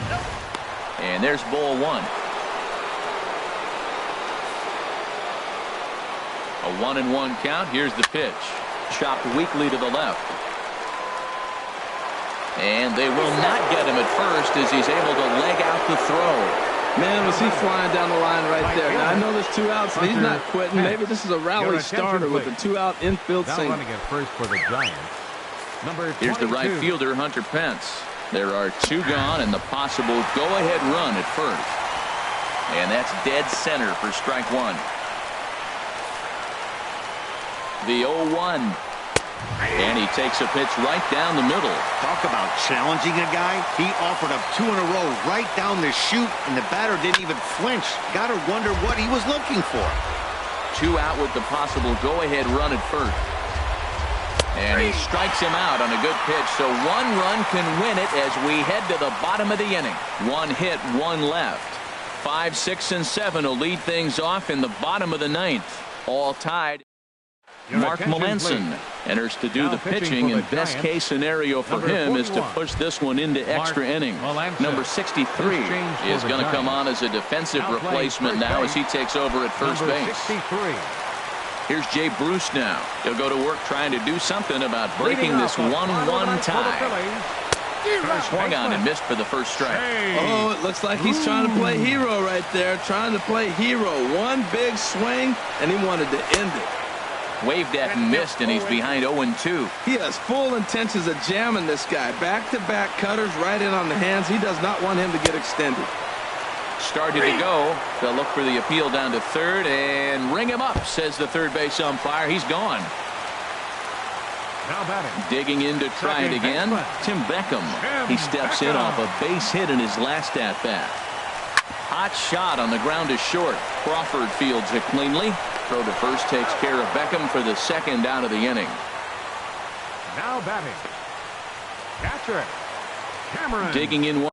And there's ball 1. A 1-1 count. Here's the pitch. Chopped weakly to the left. And they will not get him at first as he's able to leg out the throw. Man, was he flying down the line right there. Now, I know there's 2 outs, and he's not quitting. Maybe this is a rally starter with a 2-out infield single. Now running at first for the Giants. Number 22. Here's the right fielder, Hunter Pence. There are 2 gone and the possible go-ahead run at first. And that's dead center for strike 1. The 0-1. And he takes a pitch right down the middle. Talk about challenging a guy. He offered up 2 in a row right down the chute, and the batter didn't even flinch. Got to wonder what he was looking for. 2 out with the possible go-ahead run at first. And he strikes him out on a good pitch, so 1 run can win it as we head to the bottom of the inning. 1 hit, 1 left. 5, 6, and 7 will lead things off in the bottom of the 9th. All tied. Mark Melanson enters to do the pitching, and best case scenario for him is to push this one into extra innings. Number 63 is going to come on as a defensive replacement now as he takes over at first base. Here's Jay Bruce now. He'll go to work trying to do something about breaking this 1-1 tie. Swung on and missed for the first strike. Oh, it looks like he's trying to play hero right there. Trying to play hero. 1 big swing, and he wanted to end it. Waved at and missed, and he's behind 0-2. He has full intentions of jamming this guy. Back-to-back cutters right in on the hands. He does not want him to get extended. Started to go. They'll look for the appeal down to third and ring him up, says the third base umpire. He's gone. Now batting. Digging in to try it again, Tim Beckham. He steps in off a base hit in his last at-bat. Hot shot on the ground to short. Crawford fields it cleanly. Throw to first takes care of Beckham for the 2nd out of the inning. Now batting. Catcher Cameron. Digging in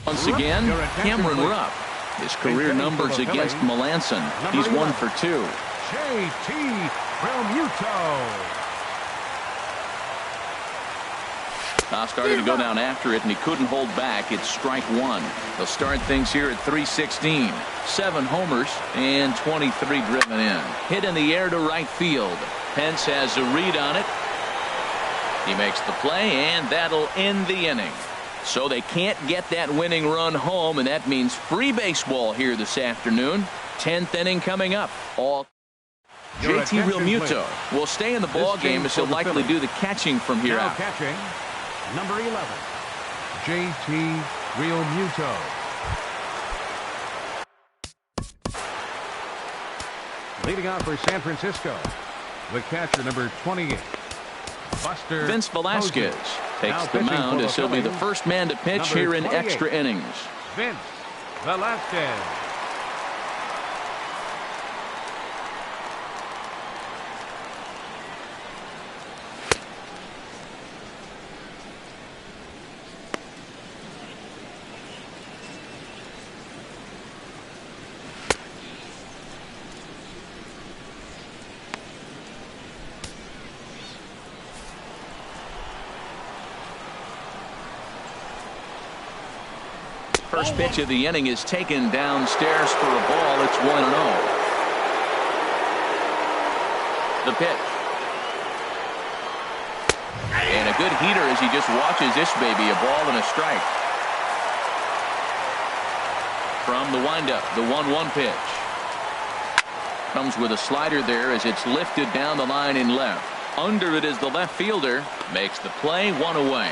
once again, Cameron Rupp. His career numbers against Melanson. He's 1 for 2. J.T. Realmuto. Started to go down after it, and he couldn't hold back. It's strike 1. They'll start things here at 316. 7 homers and 23 driven in. Hit in the air to right field. Pence has a read on it. He makes the play, and that'll end the inning. So they can't get that winning run home, and that means free baseball here this afternoon. 10th inning coming up. All JT Realmuto will stay in the ball game as he'll likely do the catching from here out. Catching, number 11, JT Realmuto. Leading out for San Francisco, the catcher, number 28, Buster Vince Velasquez takes the mound as he'll be the first man to pitch here in extra innings. Vince Velasquez. First pitch of the inning is taken downstairs for a ball. It's 1-0. The pitch. And a good heater as he just watches this baby, a ball and a strike. From the windup, the 1-1 pitch. Comes with a slider there as it's lifted down the line in left. Under it is the left fielder. Makes the play, 1 away.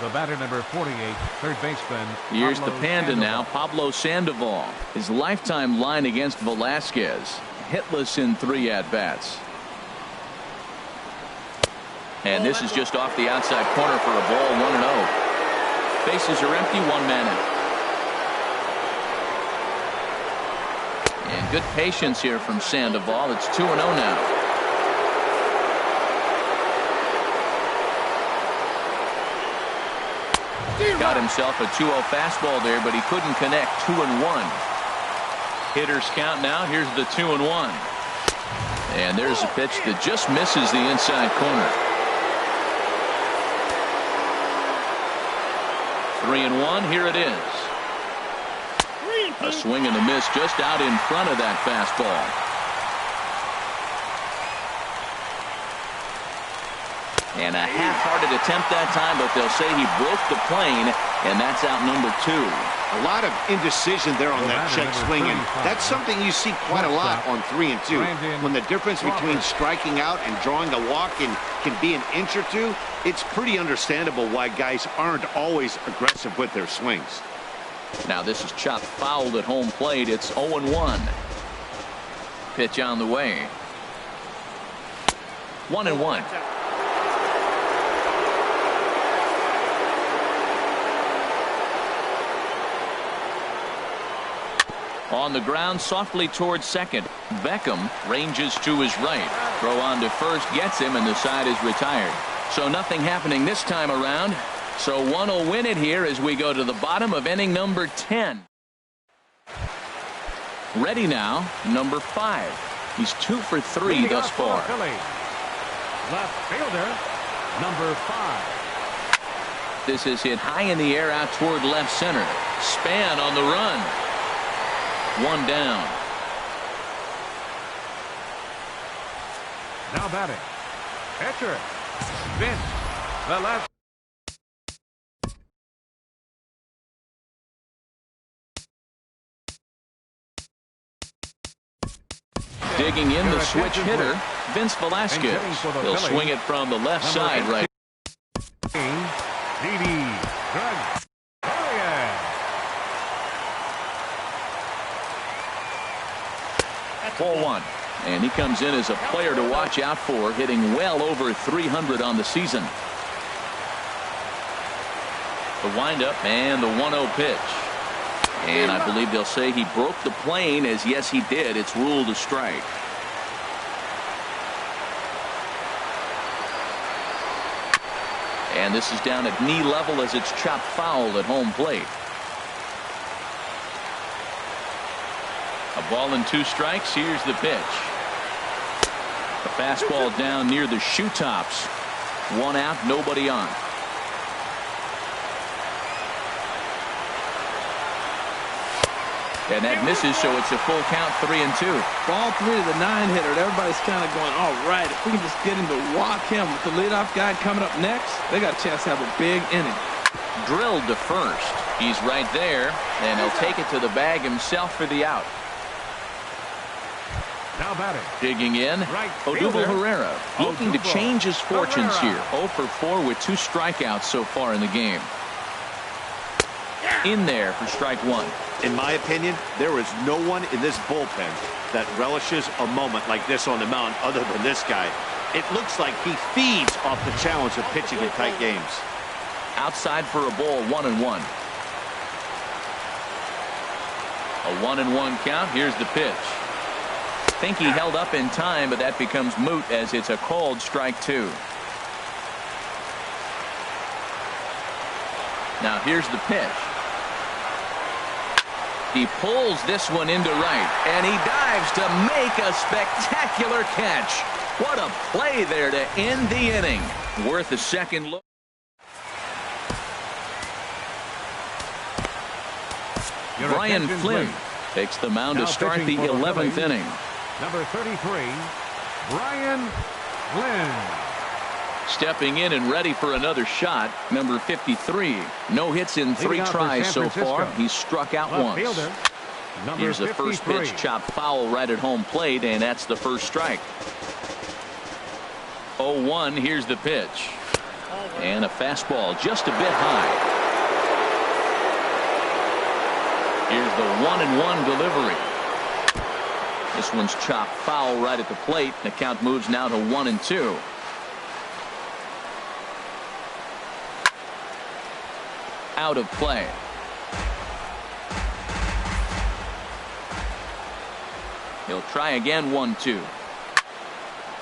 The batter, number 48, third baseman. Here's the Pablo Panda Sandoval. now, Pablo Sandoval. His lifetime line against Velasquez. Hitless in 3 at-bats. And this is just off the outside corner for a ball, 1-0. Bases are empty, 1 man out. And good patience here from Sandoval. It's 2-0 now. Got himself a 2-0 fastball there, but he couldn't connect. 2-1. Hitters count now. Here's the 2-1. And there's a pitch that just misses the inside corner. 3-1. Here it is. A swing and a miss just out in front of that fastball. And a half-hearted attempt that time, but they'll say he broke the plane, and that's out number 2. A lot of indecision there on that check swing, and that's something you see quite a lot on 3 and 2. When the difference between striking out and drawing a walk can be an inch or two, it's pretty understandable why guys aren't always aggressive with their swings. Now this is chopped foul at home plate. It's 0-1. Pitch on the way. 1-1. On the ground, softly towards second. Beckham ranges to his right. Throw on to first, gets him, and the side is retired. So nothing happening this time around. So one will win it here as we go to the bottom of inning number 10. Ready now, number 5. He's 2 for 3 thus far. Left fielder, number 5. This is hit high in the air out toward left center. Span on the run. 1 down. Now batting. Pitcher. Vince. The left. Digging in the switch hitter, Vince Velasquez. He'll swing it from the left side right. Didi. 4-1. And he comes in as a player to watch out for, hitting well over 300 on the season. The windup and the 1-0 pitch. And I believe they'll say he broke the plane, as yes he did. It's ruled a strike. And this is down at knee level as it's chopped foul at home plate. A ball and 2 strikes. Here's the pitch. A fastball down near the shoe tops. 1 out, nobody on. And that misses, so it's a full count, 3-2. Ball 3 to the 9-hitter. Everybody's kind of going, all right, if we can just get him to walk him with the leadoff guy coming up next, they got a chance to have a big inning. Drilled to first. He's right there, and he'll take it to the bag himself for the out. Now batting. Digging in, Odubel Herrera looking to change his fortunes here. 0 for 4 with 2 strikeouts so far in the game. In there for strike 1. In my opinion, there is no one in this bullpen that relishes a moment like this on the mound other than this guy. It looks like he feeds off the challenge of pitching in tight games. Outside for a ball, 1-1. A 1-1 count. Here's the pitch. Think he held up in time, but that becomes moot as it's a called strike 2. Now here's the pitch. He pulls this one into right, and he dives to make a spectacular catch. What a play there to end the inning. Worth a second look. Brian Flynn takes the mound to start the 11th inning. Number 33, Brian Flynn. Stepping in and ready for another shot, number 53. No hits in 3 tries so far. He's struck out once. Here's the first pitch, chopped foul right at home plate, and that's the first strike. 0-1. Here's the pitch. And a fastball just a bit high. Here's the 1-1 delivery. This one's chopped foul right at the plate. The count moves now to 1-2. Out of play. He'll try again. 1-2.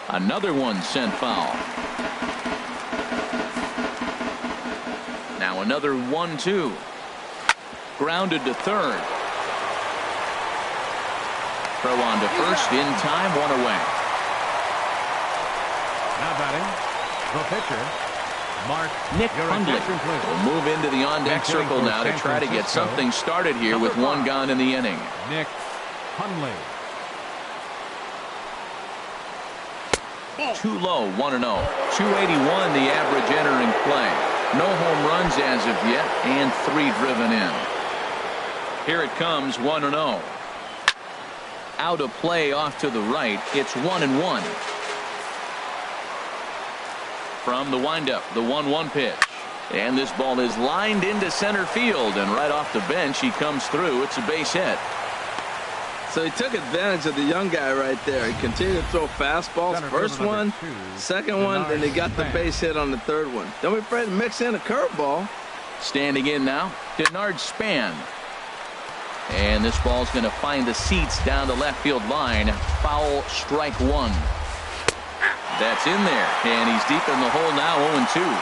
Another one sent foul. Now another 1-2. Grounded to third. Throw on to first in time. 1 away. Now batting, the pitcher, Mark. Nick Hundley will move into the on-deck circle now to try to get something started here with 1 gone in the inning. Nick Hundley. Too low. 1-0. 281 the average entering play. No home runs as of yet, and 3 driven in. Here it comes. 1-0. Out of play off to the right. It's 1-1. From the windup, the 1-1 pitch. And this ball is lined into center field, and right off the bench he comes through. It's a base hit. So he took advantage of the young guy right there. He continued to throw fastballs. First one, second one, then he got the base hit on the third one. Don't be afraid to mix in a curveball. Standing in now, Denard Span. And this ball's going to find the seats down the left field line. Foul, strike 1. That's in there, and he's deep in the hole now. 0-2.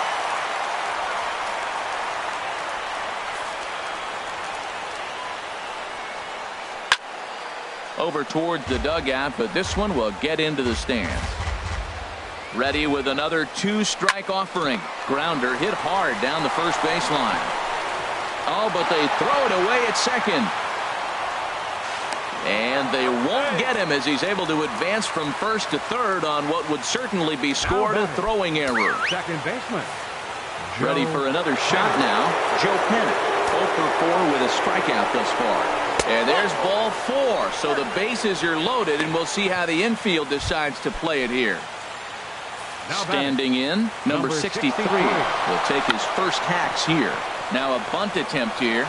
Over towards the dugout, but this one will get into the stands. Ready with another 2-strike offering. Grounder hit hard down the first baseline. Oh, but they throw it away at second. And they won't get him as he's able to advance from first to third on what would certainly be scored a throwing error. Second baseman. Ready for another shot now. Joe Panic. 0 for 4 with a strikeout thus far. And there's ball 4. So the bases are loaded, and we'll see how the infield decides to play it here. Standing in, number 63 will take his first hacks here. Now a bunt attempt here.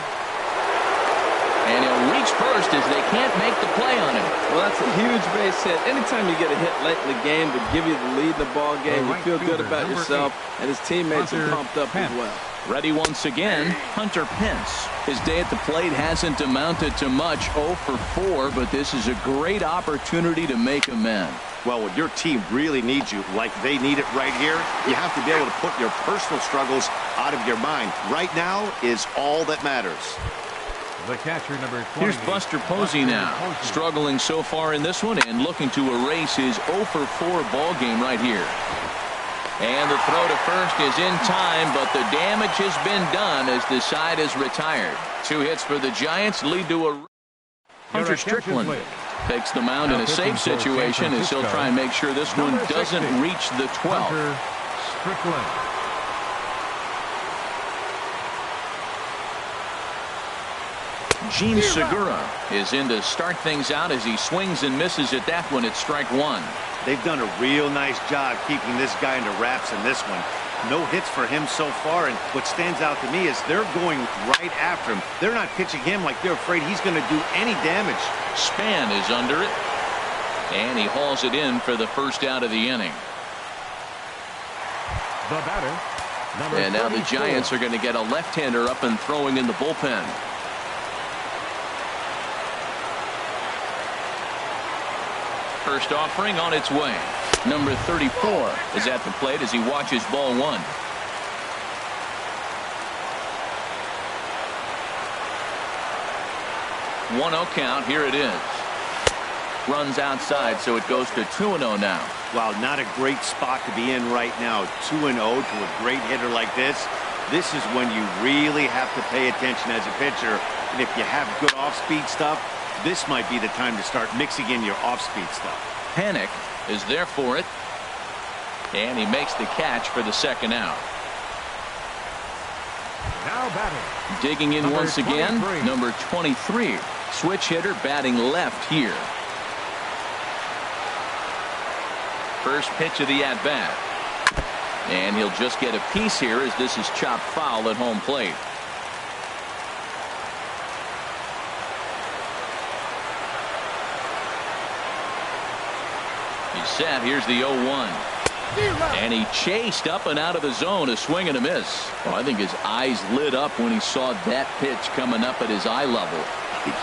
And he'll reach first as they can't make the play on him. Well, that's a huge base hit. Anytime you get a hit late in the game to give you the lead in the ball game, you feel good about yourself, and his teammates are pumped up as well. Ready once again, Hunter Pence. His day at the plate hasn't amounted to much. 0 for 4, but this is a great opportunity to make amends. Well, when your team really needs you, like they need it right here, you have to be able to put your personal struggles out of your mind. Right now is all that matters. The catcher, number 20. Here's Buster Posey now, struggling so far in this one and looking to erase his 0 for 4 ball game right here. And the throw to first is in time, but the damage has been done as the side is retired. 2 hits for the Giants lead to a... Hunter Strickland takes the mound in a safe situation as he'll try and make sure this one doesn't reach the 12th. Hunter Strickland. Gene Segura is in to start things out as he swings and misses at that one at strike 1. They've done a real nice job keeping this guy under wraps in this one. No hits for him so far, and what stands out to me is they're going right after him. They're not pitching him like they're afraid he's going to do any damage. Span is under it, and he hauls it in for the first out of the inning. The batter, number and now 34. the Giants are going to get a left-hander up and throwing in the bullpen. First offering on its way. Number 34 is at the plate as he watches ball 1. 1-0 count. Here it is. Runs outside, so it goes to 2-0 now. Wow, not a great spot to be in right now. 2-0 to a great hitter like this. This is when you really have to pay attention as a pitcher. And if you have good off-speed stuff, this might be the time to start mixing in your off-speed stuff. Panic is there for it. And he makes the catch for the second out. Now batting. Digging in Number once again, 23. number 23. Switch hitter batting left here. First pitch of the at-bat. And he'll just get a piece here as this is chopped foul at home plate. He's set. Here's the 0-1. And he chased up and out of the zone, a swing and a miss. Well, I think his eyes lit up when he saw that pitch coming up at his eye level.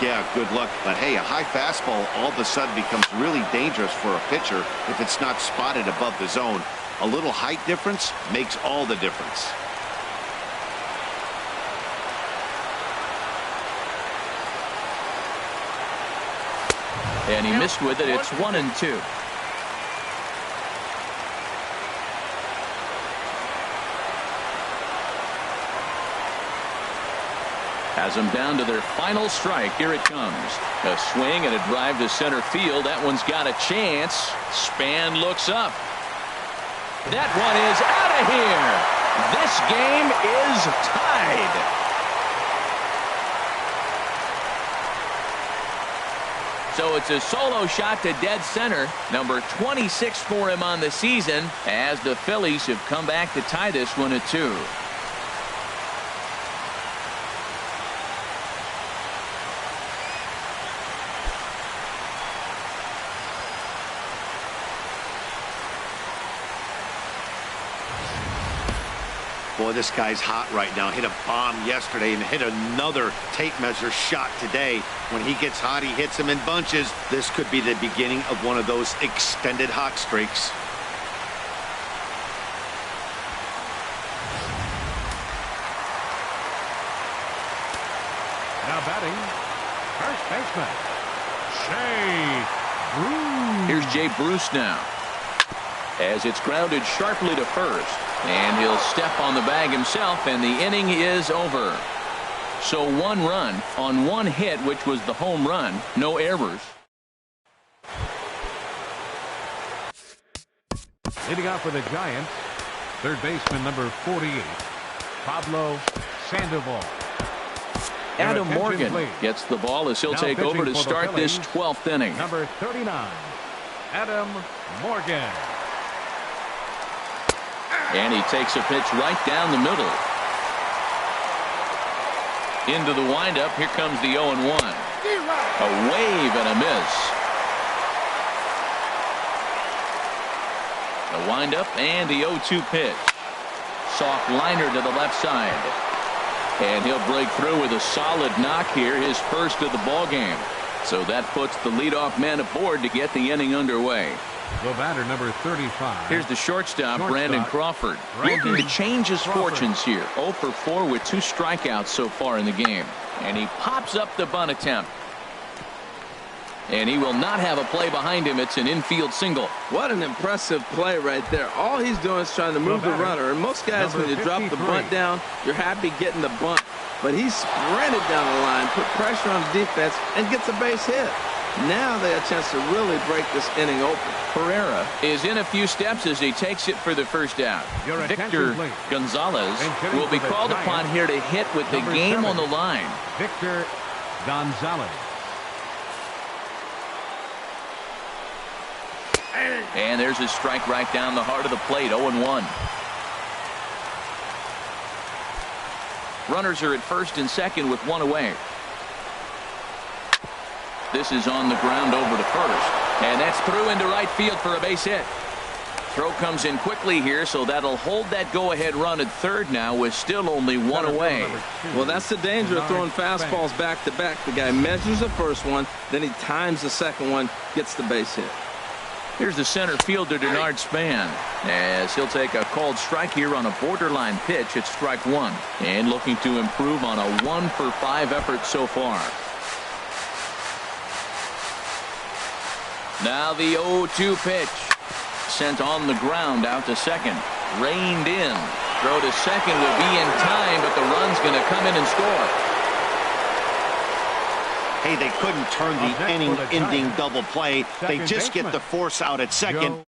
Yeah, good luck. But hey, a high fastball all of a sudden becomes really dangerous for a pitcher if it's not spotted above the zone. A little height difference makes all the difference. And he missed with it. It's 1-2. Has them down to their final strike. Here it comes. A swing and a drive to center field. That one's got a chance. Span looks up. That one is out of here. This game is tied. So it's a solo shot to dead center. Number 26 for him on the season as the Phillies have come back to tie this one at 2. Boy, this guy's hot right now. Hit a bomb yesterday and hit another tape measure shot today. When he gets hot, he hits them in bunches. This could be the beginning of one of those extended hot streaks. Now batting, first baseman, Jay Bruce. Here's Jay Bruce now. As it's grounded sharply to first. And he'll step on the bag himself, and the inning is over. So 1 run on 1 hit, which was the home run. No errors. Leading off for the Giants, third baseman number 48, Pablo Sandoval. Adam attention, Morgan please. gets the ball as he'll Now take over to pitching for the start this Phillies, 12th inning. Number 39, Adam Morgan. And he takes a pitch right down the middle. Into the windup. Here comes the 0-1. A wave and a miss. The windup and the 0-2 pitch. Soft liner to the left side. And he'll break through with a solid knock here, his first of the ball game. So that puts the leadoff man aboard to get the inning underway. The batter, number 35. Here's the shortstop, Brandon Crawford. Looking to change his fortunes here. 0 for 4 with 2 strikeouts so far in the game. And he pops up the bunt attempt. And he will not have a play behind him. It's an infield single. What an impressive play right there. All he's doing is trying to move the runner. And most guys, when you drop the bunt down, you're happy getting the bunt. But he sprinted down the line, put pressure on the defense, and gets a base hit. Now they have a chance to really break this inning open. Pereira is in a few steps as he takes it for the first out. Victor Gonzalez will be called upon here to hit with the game on the line. Victor Gonzalez. And there's a strike right down the heart of the plate. 0-1. Runners are at first and second with 1 away. This is on the ground over to first. And that's through into right field for a base hit. Throw comes in quickly here, so that'll hold that go-ahead run at third now with still only 1 away. Well, that's the danger of throwing fastballs back-to-back. The guy measures the first one, then he times the second one, gets the base hit. Here's the center fielder, Denard Span, as he'll take a called strike here on a borderline pitch at strike 1. And looking to improve on a 1 for 5 effort so far. Now the 0-2 pitch. Sent on the ground out to second. Reined in. Throw to second will be in time, but the run's going to come in and score. Hey, they couldn't turn the inning-ending double play. They just get the force out at second.